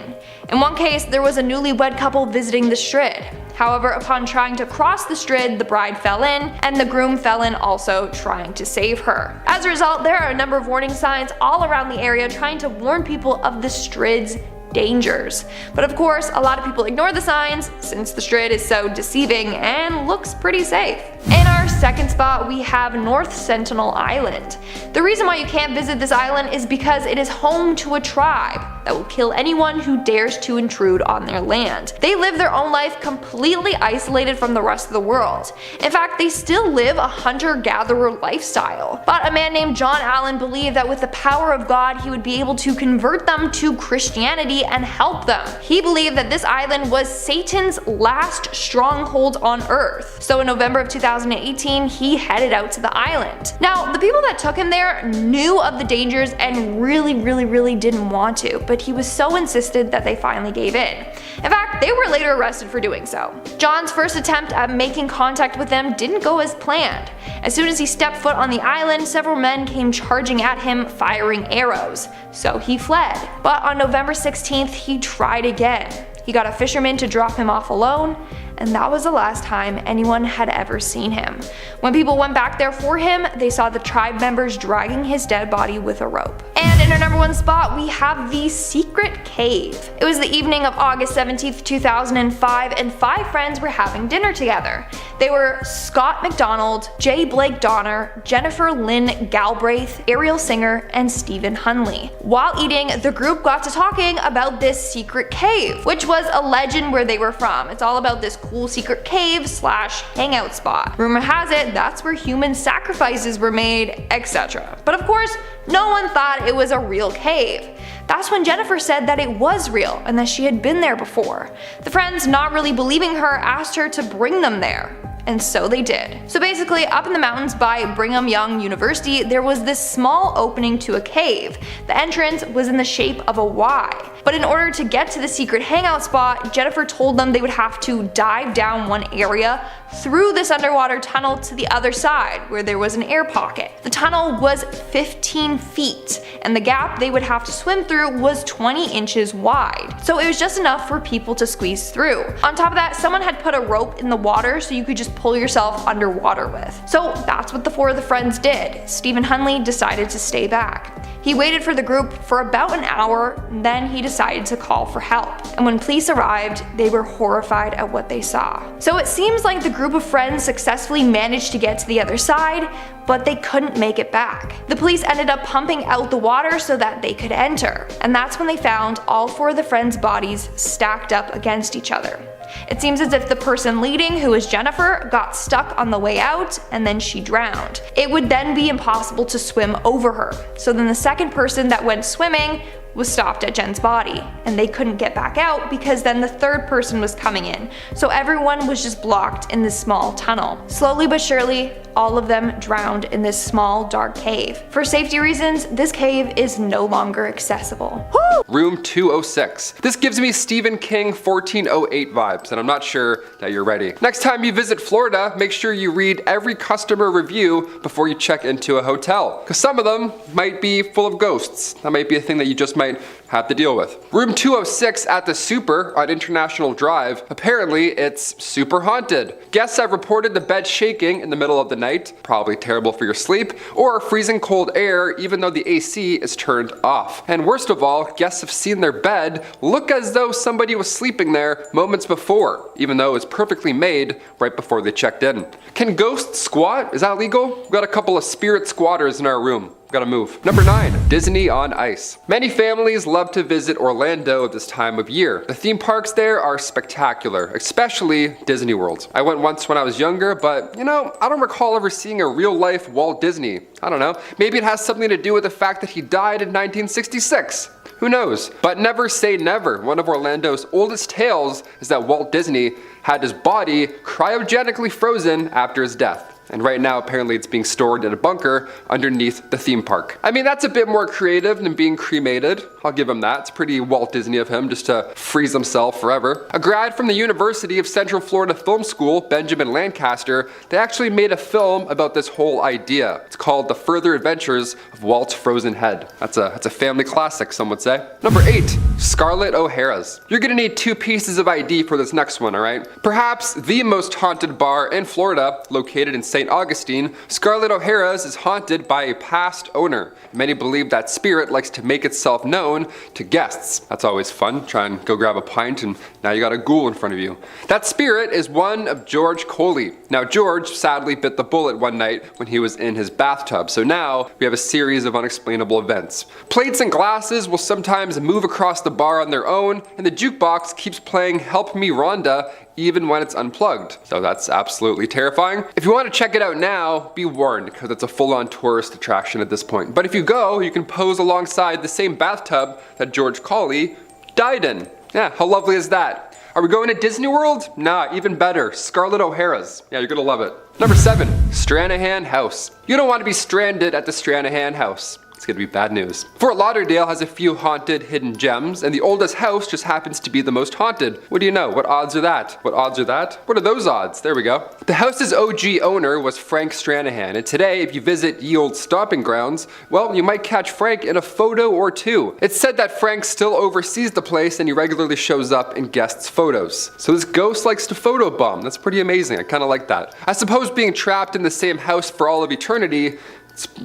In one case, there was a newlywed couple visiting the Strid. However, upon trying to cross the Strid, the bride fell in, and the groom fell in also trying to save her. As a result, there are a number of warning signs all around the area trying to warn people of the Strid's dangers. But of course, a lot of people ignore the signs since the Strid is so deceiving and looks pretty safe. In our second spot, we have North Sentinel Island. The reason why you can't visit this island is because it is home to a tribe that will kill anyone who dares to intrude on their land. They live their own life completely isolated from the rest of the world. In fact, they still live a hunter-gatherer lifestyle. But a man named John Allen believed that with the power of God, he would be able to convert them to Christianity and help them. He believed that this island was Satan's last stronghold on Earth. So in November of 2018, he headed out to the island. Now, the people that took him there knew of the dangers and really didn't want to, but he was so insistent that they finally gave in. In fact, they were later arrested for doing so. John's first attempt at making contact with them didn't go as planned. As soon as he stepped foot on the island, several men came charging at him, firing arrows. So he fled. But on November 16th, he tried again. He got a fisherman to drop him off alone, and that was the last time anyone had ever seen him. When people went back there for him, they saw the tribe members dragging his dead body with a rope. And in our number one spot, we have the secret cave. It was the evening of August 17th, 2005, and 5 friends were having dinner together. They were Scott McDonald, J. Blake Donner, Jennifer Lynn Galbraith, Ariel Singer, and Stephen Hunley. While eating, the group got to talking about this secret cave, which was a legend where they were from. It's all about this cool secret cave slash hangout spot. Rumor has it that's where human sacrifices were made, etc. But of course, no one thought it was a real cave. That's when Jennifer said that it was real and that she had been there before. The friends, not really believing her, asked her to bring them there. And so they did. So basically, up in the mountains by Brigham Young University, there was this small opening to a cave. The entrance was in the shape of a Y. But in order to get to the secret hangout spot, Jennifer told them they would have to dive down one area through this underwater tunnel to the other side, where there was an air pocket. The tunnel was 15 feet, and the gap they would have to swim through was 20 inches wide. So it was just enough for people to squeeze through. On top of that, someone had put a rope in the water so you could just pull yourself underwater with. So that's what the 4 of the friends did. Stephen Hunley decided to stay back. He waited for the group for about an hour, then he decided to call for help. And when police arrived, they were horrified at what they saw. So it seems like the group of friends successfully managed to get to the other side, but they couldn't make it back. The police ended up pumping out the water so that they could enter. And that's when they found all 4 of the friends' bodies stacked up against each other. It seems as if the person leading, who was Jennifer, got stuck on the way out and then she drowned. It would then be impossible to swim over her. So then the second person that went swimming was stopped at Jen's body, and they couldn't get back out because then the third person was coming in. So everyone was just blocked in this small tunnel. Slowly but surely, all of them drowned in this small dark cave. For safety reasons, this cave is no longer accessible. Woo! Room 206. This gives me Stephen King 1408 vibes, and I'm not sure that you're ready. Next time you visit Florida, make sure you read every customer review before you check into a hotel, because some of them might be full of ghosts. That might be a thing that you just might have to deal with. Room 206 at the Super on International Drive. Apparently, it's super haunted. Guests have reported the bed shaking in the middle of the night, probably terrible for your sleep, or freezing cold air even though the AC is turned off. And worst of all, guests have seen their bed look as though somebody was sleeping there moments before, even though it was perfectly made right before they checked in. Can ghosts squat? Is that legal? We've got a couple of spirit squatters in our room. Gotta move. Number 9, Disney on Ice. Many families love to visit Orlando at this time of year. The theme parks there are spectacular, especially Disney World. I went once when I was younger, but I don't recall ever seeing a real life Walt Disney. I don't know. Maybe it has something to do with the fact that he died in 1966. Who knows? But never say never. One of Orlando's oldest tales is that Walt Disney had his body cryogenically frozen after his death. And right now, apparently it's being stored in a bunker underneath the theme park. I mean, that's a bit more creative than being cremated. I'll give him that. It's pretty Walt Disney of him just to freeze himself forever. A grad from the University of Central Florida Film School, Benjamin Lancaster, they actually made a film about this whole idea. It's called The Further Adventures of Walt's Frozen Head. That's a family classic, some would say. Number 8, Scarlett O'Hara's. You're gonna need 2 pieces of ID for this next one, alright? Perhaps the most haunted bar in Florida, located in St. Augustine, Scarlett O'Hara's is haunted by a past owner. Many believe that spirit likes to make itself known to guests. That's always fun. Try and go grab a pint and now you got a ghoul in front of you. That spirit is one of George Coley. Now George sadly bit the bullet one night when he was in his bathtub, so now we have a series of unexplainable events. Plates and glasses will sometimes move across the bar on their own, and the jukebox keeps playing Help Me Rhonda even when it's unplugged. So that's absolutely terrifying. If you want to check it out now, be warned, because it's a full-on tourist attraction at this point. But if you go, you can pose alongside the same bathtub that George Coley died in. Yeah, how lovely is that? Are we going to Disney World? Nah, even better, Scarlett O'Hara's. Yeah, you're gonna love it. Number 7, Stranahan House. You don't want to be stranded at the Stranahan House. It's gonna be bad news. Fort Lauderdale has a few haunted hidden gems, and the oldest house just happens to be the most haunted. What do you know? What odds are that? What odds are that? What are those odds? There we go. The house's OG owner was Frank Stranahan, and today, if you visit ye old stomping grounds, well, you might catch Frank in a photo or two. It's said that Frank still oversees the place, and he regularly shows up in guests' photos. So this ghost likes to photobomb. That's pretty amazing. I kind of like that. I suppose being trapped in the same house for all of eternity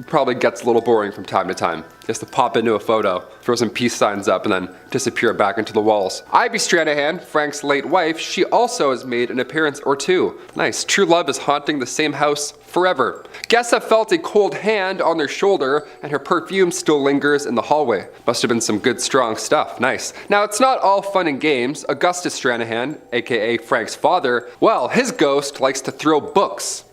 probably gets a little boring from time to time. Just to pop into a photo, throw some peace signs up, and then disappear back into the walls. Ivy Stranahan, Frank's late wife, she also has made an appearance or two. Nice. True love is haunting the same house forever. Guests have felt a cold hand on their shoulder, and her perfume still lingers in the hallway. Must have been some good, strong stuff. Nice. Now, it's not all fun and games. Augustus Stranahan, aka Frank's father, well, his ghost likes to throw books.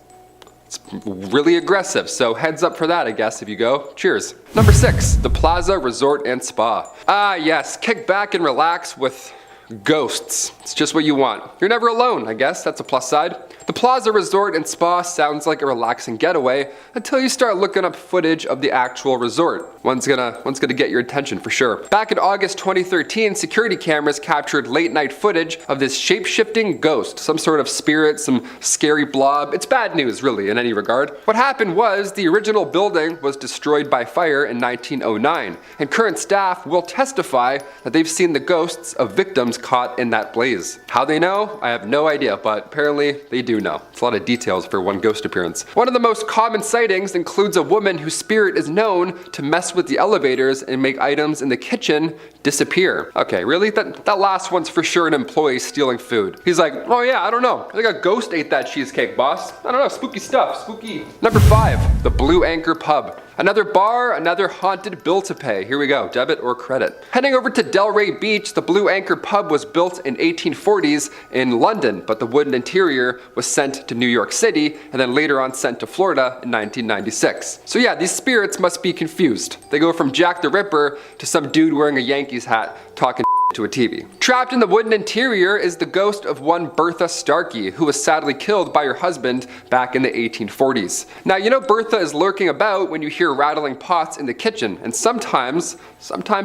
It's really aggressive, so heads up for that, I guess, if you go. Cheers. Number 6, the Plaza Resort and Spa. Ah, yes, kick back and relax with ghosts. It's just what you want. You're never alone, I guess. That's a plus side. The Plaza Resort and Spa sounds like a relaxing getaway until you start looking up footage of the actual resort. One's gonna get your attention for sure. Back in August 2013, security cameras captured late night footage of this shape-shifting ghost, some sort of spirit, some scary blob. It's bad news, really, in any regard. What happened was the original building was destroyed by fire in 1909, and current staff will testify that they've seen the ghosts of victims caught in that blaze. How they know? I have no idea, but apparently they do know. It's a lot of details for one ghost appearance. One of the most common sightings includes a woman whose spirit is known to mess with the elevators and make items in the kitchen disappear. Okay, really? That last one's for sure an employee stealing food. He's like, oh yeah, I don't know. I think a ghost ate that cheesecake, boss. I don't know, spooky stuff, spooky. Number 5, the Blue Anchor Pub. Another bar, another haunted bill to pay. Here we go, debit or credit. Heading over to Delray Beach, the Blue Anchor Pub was built in 1840s in London, but the wooden interior was sent to New York City and then later on sent to Florida in 1996. So yeah, these spirits must be confused. They go from Jack the Ripper to some dude wearing a Yankees hat talking to a TV. Trapped in the wooden interior is the ghost of one Bertha Starkey, who was sadly killed by her husband back in the 1840s. Now, you know Bertha is lurking about when you hear rattling pots in the kitchen, and sometimes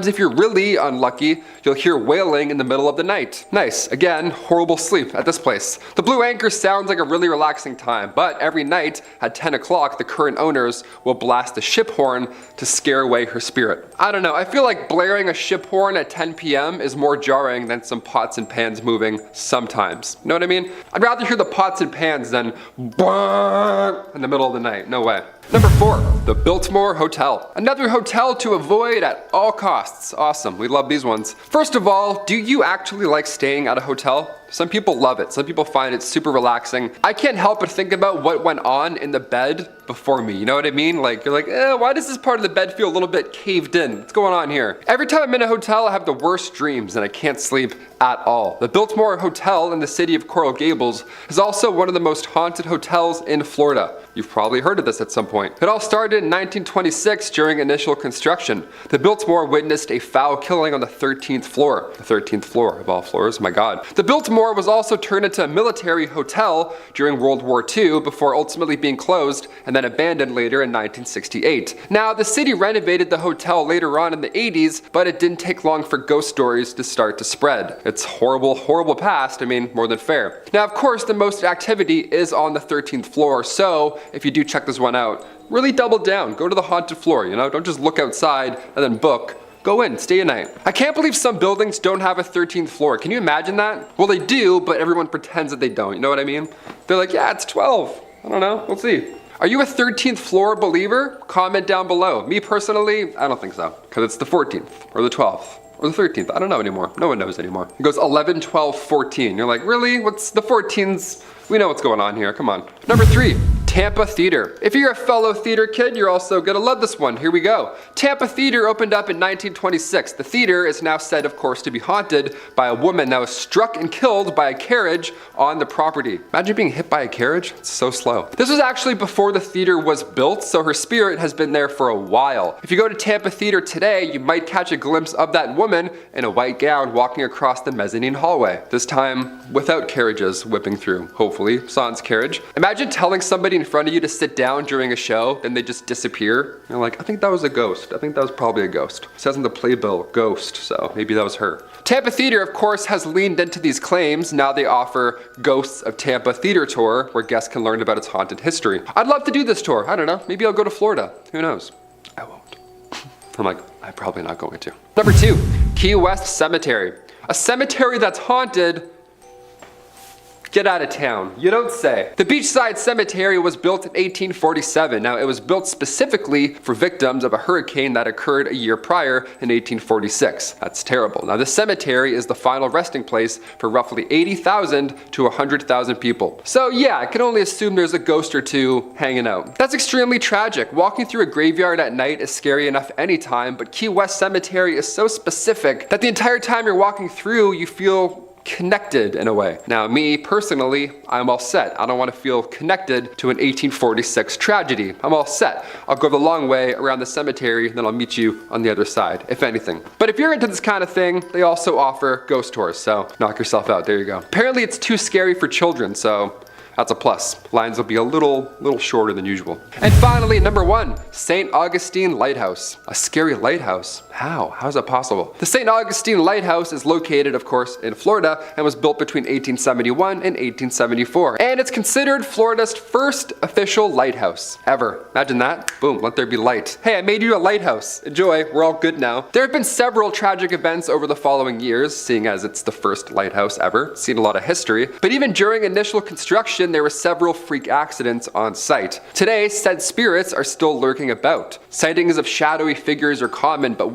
if you're really unlucky, you'll hear wailing in the middle of the night. Nice. Again, horrible sleep at this place. The Blue Anchor sounds like a really relaxing time, but every night at 10 o'clock, the current owners will blast a ship horn to scare away her spirit. I don't know, I feel like blaring a ship horn at 10 p.m. is more jarring than some pots and pans moving sometimes. You know what I mean? I'd rather hear the pots and pans than in the middle of the night. No way. Number 4, the Biltmore Hotel. Another hotel to avoid at all costs. Awesome, we love these ones. First of all, do you actually like staying at a hotel? Some people love it. Some people find it super relaxing. I can't help but think about what went on in the bed before me. You know what I mean? Like, you're like, why does this part of the bed feel a little bit caved in? What's going on here? Every time I'm in a hotel, I have the worst dreams and I can't sleep at all. The Biltmore Hotel in the city of Coral Gables is also one of the most haunted hotels in Florida. You've probably heard of this at some point. It all started in 1926 during initial construction. The Biltmore witnessed a foul killing on the 13th floor. The 13th floor of all floors, my God. The Biltmore was also turned into a military hotel during World War II before ultimately being closed and then abandoned later in 1968. Now, the city renovated the hotel later on in the 80s, but it didn't take long for ghost stories to start to spread. It's horrible, horrible past, I mean, more than fair. Now, of course, the most activity is on the 13th floor, so if you do check this one out, really double down, go to the haunted floor, you know, don't just look outside and then book. Go in, stay a night. I can't believe some buildings don't have a 13th floor. Can you imagine that? Well, they do, but everyone pretends that they don't, you know what I mean? They're like, yeah, it's 12. I don't know, we'll see. Are you a 13th floor believer? Comment down below. Me personally, I don't think so, because it's the 14th or the 12th. Or the 13th, I don't know anymore. No one knows anymore. It goes 11, 12, 14. You're like, really? What's the 14s? We know what's going on here, come on. Number 3, Tampa Theater. If you're a fellow theater kid, you're also gonna love this one. Here we go. Tampa Theater opened up in 1926. The theater is now said, of course, to be haunted by a woman that was struck and killed by a carriage on the property. Imagine being hit by a carriage, it's so slow. This was actually before the theater was built, so her spirit has been there for a while. If you go to Tampa Theater today, you might catch a glimpse of that woman in a white gown walking across the mezzanine hallway. This time without carriages whipping through, hopefully, sans carriage. Imagine telling somebody in front of you to sit down during a show, then they just disappear. You're like, I think that was a ghost. I think that was probably a ghost. It says in the playbill, ghost, so maybe that was her. Tampa Theater, of course, has leaned into these claims. Now they offer Ghosts of Tampa Theater Tour, where guests can learn about its haunted history. I'd love to do this tour. I don't know, maybe I'll go to Florida. Who knows? I won't. I'm like, I'm probably not going to. Number 2, Key West Cemetery. A cemetery that's haunted. Get out of town. You don't say. The Beachside Cemetery was built in 1847. Now, it was built specifically for victims of a hurricane that occurred a year prior in 1846. That's terrible. Now, the cemetery is the final resting place for roughly 80,000 to 100,000 people. So yeah, I can only assume there's a ghost or two hanging out. That's extremely tragic. Walking through a graveyard at night is scary enough anytime, but Key West Cemetery is so specific that the entire time you're walking through, you feel connected in a way. Now, me personally, I'm all set. I don't want to feel connected to an 1846 tragedy. I'm all set. I'll go the long way around the cemetery, then I'll meet you on the other side, if anything. But if you're into this kind of thing, they also offer ghost tours, so knock yourself out. There you go. Apparently, it's too scary for children, so that's a plus. Lines will be a little shorter than usual. And finally, number 1, St. Augustine Lighthouse. A scary lighthouse? How? How is that possible? The St. Augustine Lighthouse is located, of course, in Florida and was built between 1871 and 1874. And it's considered Florida's first official lighthouse ever. Imagine that. Boom, let there be light. Hey, I made you a lighthouse. Enjoy, we're all good now. There have been several tragic events over the following years, seeing as it's the first lighthouse ever. It's seen a lot of history. But even during initial construction, there were several freak accidents on site. Today, said spirits are still lurking about. Sightings of shadowy figures are common, but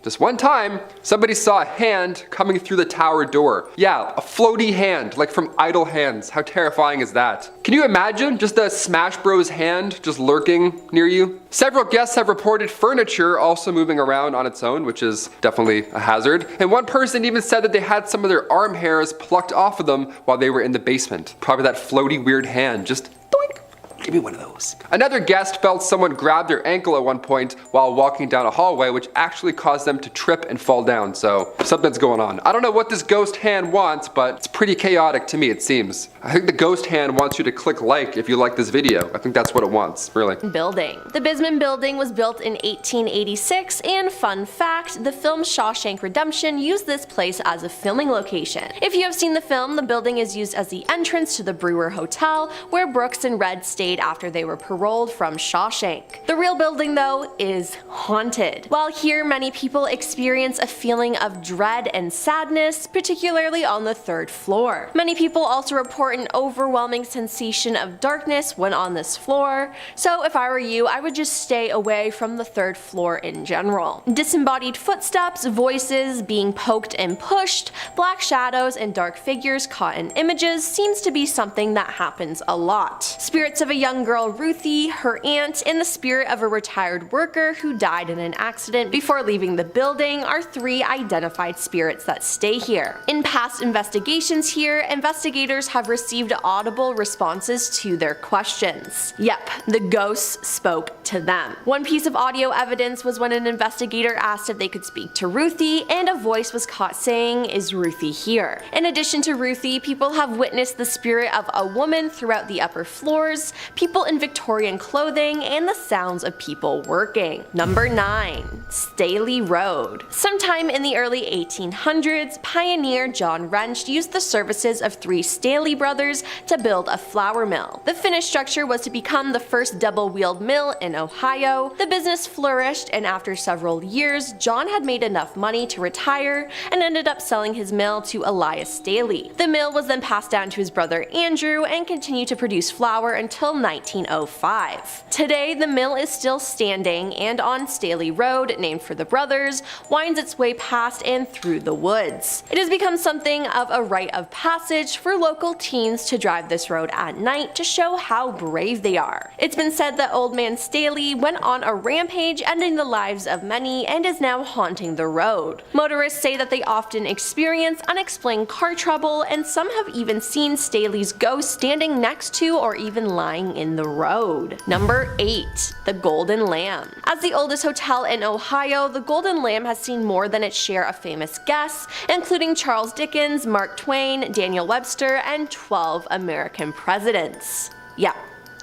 just one time, somebody saw a hand coming through the tower door. Yeah, a floaty hand, like from Idle Hands. How terrifying is that? Can you imagine just a Smash Bros hand just lurking near you? Several guests have reported furniture also moving around on its own, which is definitely a hazard. And one person even said that they had some of their arm hairs plucked off of them while they were in the basement. Probably that floaty weird hand, just doink. Give me one of those. Another guest felt someone grab their ankle at one point while walking down a hallway, which actually caused them to trip and fall down, so something's going on. I don't know what this ghost hand wants, but it's pretty chaotic to me, it seems. I think the ghost hand wants you to click like if you like this video. I think that's what it wants, really. Building. The Bisman Building was built in 1886, and fun fact, the film Shawshank Redemption used this place as a filming location. If you have seen the film, the building is used as the entrance to the Brewer Hotel, where Brooks and Red stayed stayed after they were paroled from Shawshank. The real building, though, is haunted. While here many people experience a feeling of dread and sadness, particularly on the 3rd floor. Many people also report an overwhelming sensation of darkness when on this floor, so if I were you, I would just stay away from the 3rd floor in general. Disembodied footsteps, voices, being poked and pushed, black shadows, and dark figures caught in images seems to be something that happens a lot. Spirits of a young girl, Ruthie, her aunt, and the spirit of a retired worker who died in an accident before leaving the building are 3 identified spirits that stay here. In past investigations here, investigators have received audible responses to their questions. Yep, the ghosts spoke to them. One piece of audio evidence was when an investigator asked if they could speak to Ruthie, and a voice was caught saying, "Is Ruthie here?" In addition to Ruthie, people have witnessed the spirit of a woman throughout the upper floors, people in Victorian clothing, and the sounds of people working. Number 9. Staley Road. Sometime in the early 1800s, pioneer John Wrench used the services of 3 Staley brothers to build a flour mill. The finished structure was to become the first double-wheeled mill in Ohio. The business flourished, and after several years, John had made enough money to retire and ended up selling his mill to Elias Staley. The mill was then passed down to his brother Andrew and continued to produce flour until 1905. Today, the mill is still standing, and on Staley Road, named for the brothers, winds its way past and through the woods. It has become something of a rite of passage for local teens to drive this road at night to show how brave they are. It's been said that Old Man Staley went on a rampage ending the lives of many and is now haunting the road. Motorists say that they often experience unexplained car trouble, and some have even seen Staley's ghost standing next to or even lying in the road. Number 8. The Golden Lamb. As the oldest hotel in Ohio, the Golden Lamb has seen more than its share of famous guests, including Charles Dickens, Mark Twain, Daniel Webster, and 12 American presidents. Yeah.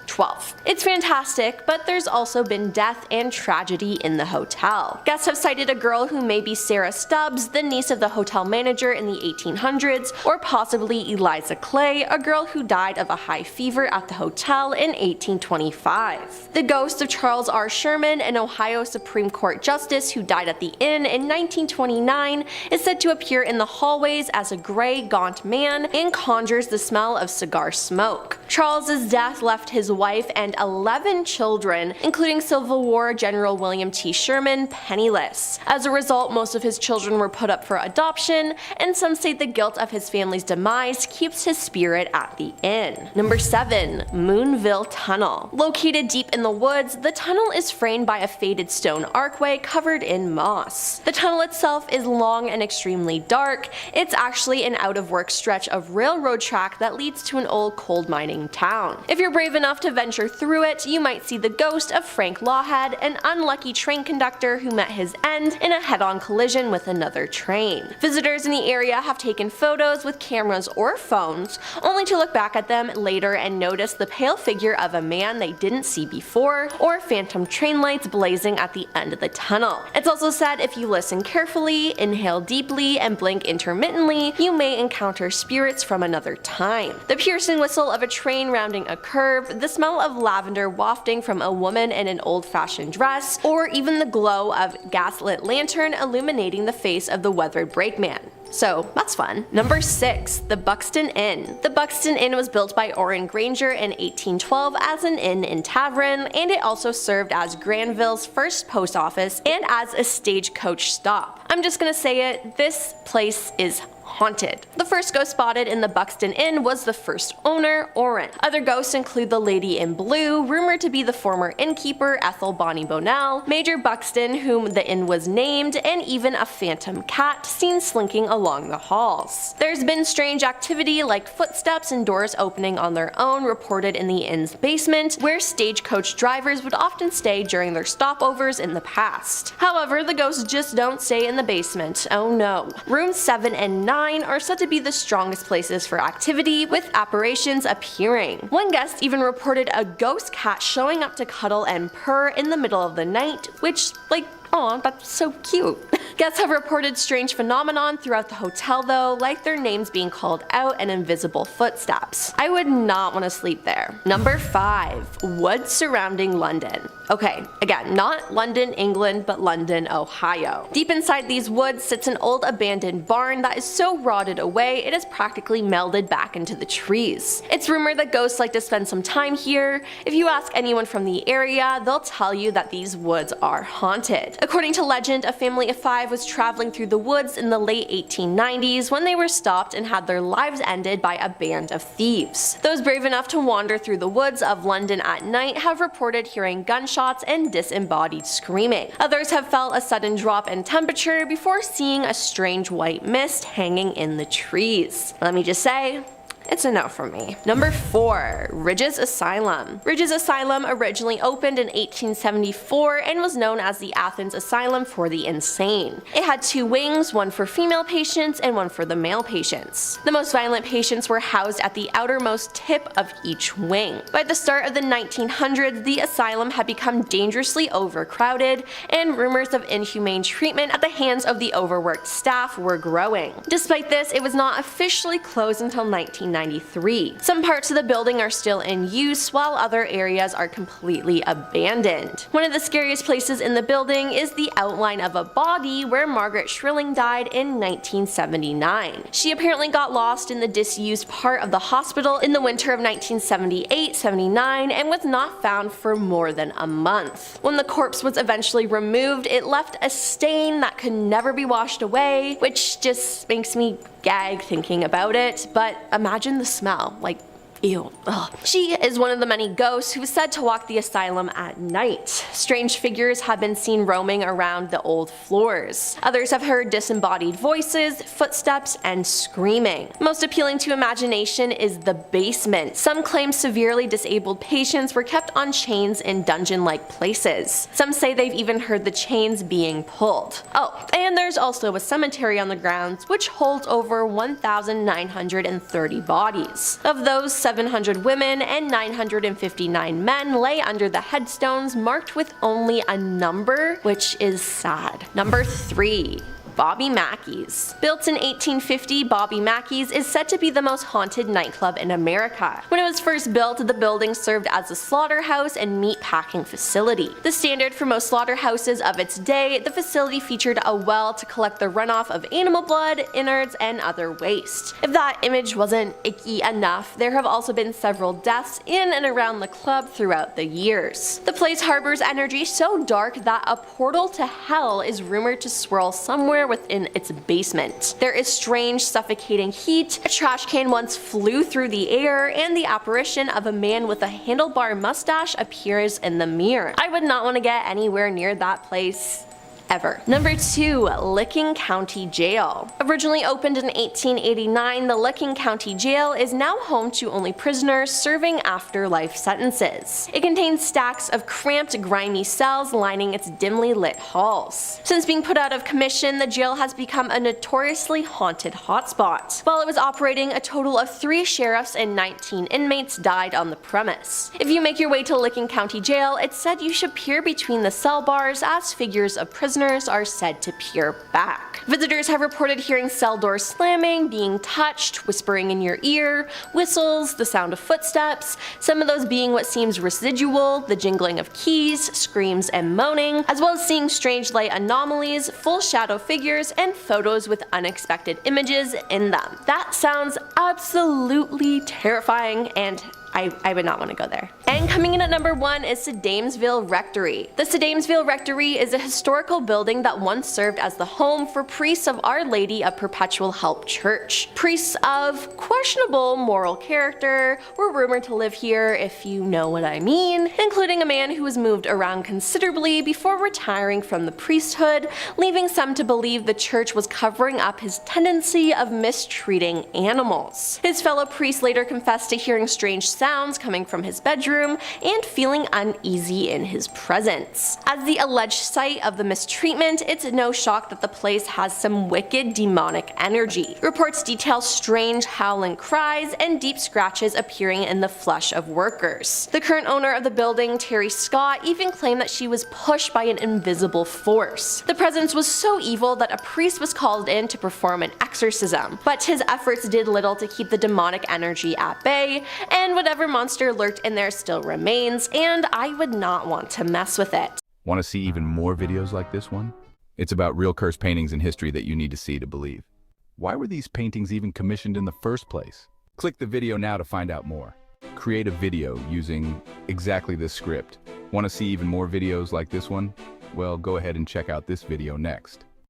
12. It's fantastic, but there's also been death and tragedy in the hotel. Guests have cited a girl who may be Sarah Stubbs, the niece of the hotel manager in the 1800s, or possibly Eliza Clay, a girl who died of a high fever at the hotel in 1825. The ghost of Charles R. Sherman, an Ohio Supreme Court justice who died at the inn in 1929, is said to appear in the hallways as a gray, gaunt man and conjures the smell of cigar smoke. Charles's death left his wife and 11 children, including Civil War General William T. Sherman, penniless. As a result, most of his children were put up for adoption, and some say the guilt of his family's demise keeps his spirit at the inn. Number 7. Moonville Tunnel. Located deep in the woods, the tunnel is framed by a faded stone archway covered in moss. The tunnel itself is long and extremely dark. It's actually an out-of-work stretch of railroad track that leads to an old coal mining town. If you're brave enough to venture through it, you might see the ghost of Frank Lawhead, an unlucky train conductor who met his end in a head-on collision with another train. Visitors in the area have taken photos with cameras or phones, only to look back at them later and notice the pale figure of a man they didn't see before, or phantom train lights blazing at the end of the tunnel. It's also said if you listen carefully, inhale deeply, and blink intermittently, you may encounter spirits from another time. The piercing whistle of a train rounding a curve, the smell of lavender wafting from a woman in an old-fashioned dress, or even the glow of gaslit lantern illuminating the face of the weathered brakeman. So that's fun. Number 6. The Buxton Inn. The Buxton Inn was built by Orrin Granger in 1812 as an inn and tavern, and it also served as Granville's first post office and as a stagecoach stop. I'm just gonna say it, this place is haunted. The first ghost spotted in the Buxton Inn was the first owner, Orrin. Other ghosts include the Lady in Blue, rumored to be the former innkeeper Ethel Bonnie Bonnell, Major Buxton, whom the inn was named, and even a phantom cat seen slinking along the halls. There's been strange activity like footsteps and doors opening on their own reported in the inn's basement, where stagecoach drivers would often stay during their stopovers in the past. However, the ghosts just don't stay in the basement. Oh no. Rooms 7 and 9 are said to be the strongest places for activity, with apparitions appearing. One guest even reported a ghost cat showing up to cuddle and purr in the middle of the night, which, like, Aw, that's so cute. Guests have reported strange phenomenon throughout the hotel though, like their names being called out and invisible footsteps. I would not want to sleep there. Number 5. Woods surrounding London. Okay, again, not London, England, but London, Ohio. Deep inside these woods sits an old abandoned barn that is so rotted away it is practically melded back into the trees. It's rumored that ghosts like to spend some time here. If you ask anyone from the area, they'll tell you that these woods are haunted. According to legend, a family of 5 was traveling through the woods in the late 1890s when they were stopped and had their lives ended by a band of thieves. Those brave enough to wander through the woods of London at night have reported hearing gunshots and disembodied screaming. Others have felt a sudden drop in temperature before seeing a strange white mist hanging in the trees. Let me just say, it's a no from me. Number 4. Ridge's Asylum. Ridge's Asylum originally opened in 1874 and was known as the Athens Asylum for the Insane. It had 2 wings, one for female patients and one for the male patients. The most violent patients were housed at the outermost tip of each wing. By the start of the 1900s, the asylum had become dangerously overcrowded, and rumors of inhumane treatment at the hands of the overworked staff were growing. Despite this, it was not officially closed until 1993. Some parts of the building are still in use, while other areas are completely abandoned. One of the scariest places in the building is the outline of a body where Margaret Shrilling died in 1979. She apparently got lost in the disused part of the hospital in the winter of 1978-79 and was not found for more than a month. When the corpse was eventually removed, it left a stain that could never be washed away, which just makes me gag thinking about it, but imagine the smell, like, ew. Ugh. She is one of the many ghosts who is said to walk the asylum at night. Strange figures have been seen roaming around the old floors. Others have heard disembodied voices, footsteps, and screaming. Most appealing to imagination is the basement. Some claim severely disabled patients were kept on chains in dungeon-like places. Some say they've even heard the chains being pulled. Oh, and there's also a cemetery on the grounds which holds over 1,930 bodies. Of those, 700 women and 959 men lay under the headstones marked with only a number, which is sad. Number 3. Bobby Mackey's. Built in 1850, Bobby Mackey's is said to be the most haunted nightclub in America. When it was first built, the building served as a slaughterhouse and meat packing facility. The standard for most slaughterhouses of its day, the facility featured a well to collect the runoff of animal blood, innards, and other waste. If that image wasn't icky enough, there have also been several deaths in and around the club throughout the years. The place harbors energy so dark that a portal to hell is rumored to swirl somewhere within its basement. There is strange, suffocating heat, a trash can once flew through the air, and the apparition of a man with a handlebar mustache appears in the mirror. I would not want to get anywhere near that place ever. Number 2. Licking County Jail. Originally opened in 1889, the Licking County Jail is now home to only prisoners serving afterlife sentences. It contains stacks of cramped, grimy cells lining its dimly lit halls. Since being put out of commission, the jail has become a notoriously haunted hotspot. While it was operating, a total of 3 sheriffs and 19 inmates died on the premise. If you make your way to Licking County Jail, it's said you should peer between the cell bars as figures of prisoners are said to peer back. Visitors have reported hearing cell doors slamming, being touched, whispering in your ear, whistles, the sound of footsteps, some of those being what seems residual, the jingling of keys, screams, and moaning, as well as seeing strange light anomalies, full shadow figures, and photos with unexpected images in them. That sounds absolutely terrifying, and I would not want to go there. And coming in at number 1 is Sedamsville Rectory. The Sedamsville Rectory is a historical building that once served as the home for priests of Our Lady of Perpetual Help Church. Priests of questionable moral character were rumored to live here, if you know what I mean, including a man who was moved around considerably before retiring from the priesthood, leaving some to believe the church was covering up his tendency of mistreating animals. His fellow priests later confessed to hearing strange sounds sounds coming from his bedroom and feeling uneasy in his presence. As the alleged site of the mistreatment, it's no shock that the place has some wicked demonic energy. Reports detail strange howling cries and deep scratches appearing in the flesh of workers. The current owner of the building, Terry Scott, even claimed that she was pushed by an invisible force. The presence was so evil that a priest was called in to perform an exorcism, but his efforts did little to keep the demonic energy at bay, and whatever monster lurked in there still remains, and I would not want to mess with it. Want to see even more videos like this one? It's about real cursed paintings in history that you need to see to believe. Why were these paintings even commissioned in the first place? Click the video now to find out more. Create a video using exactly this script. Want to see even more videos like this one? Well, go ahead and check out this video next.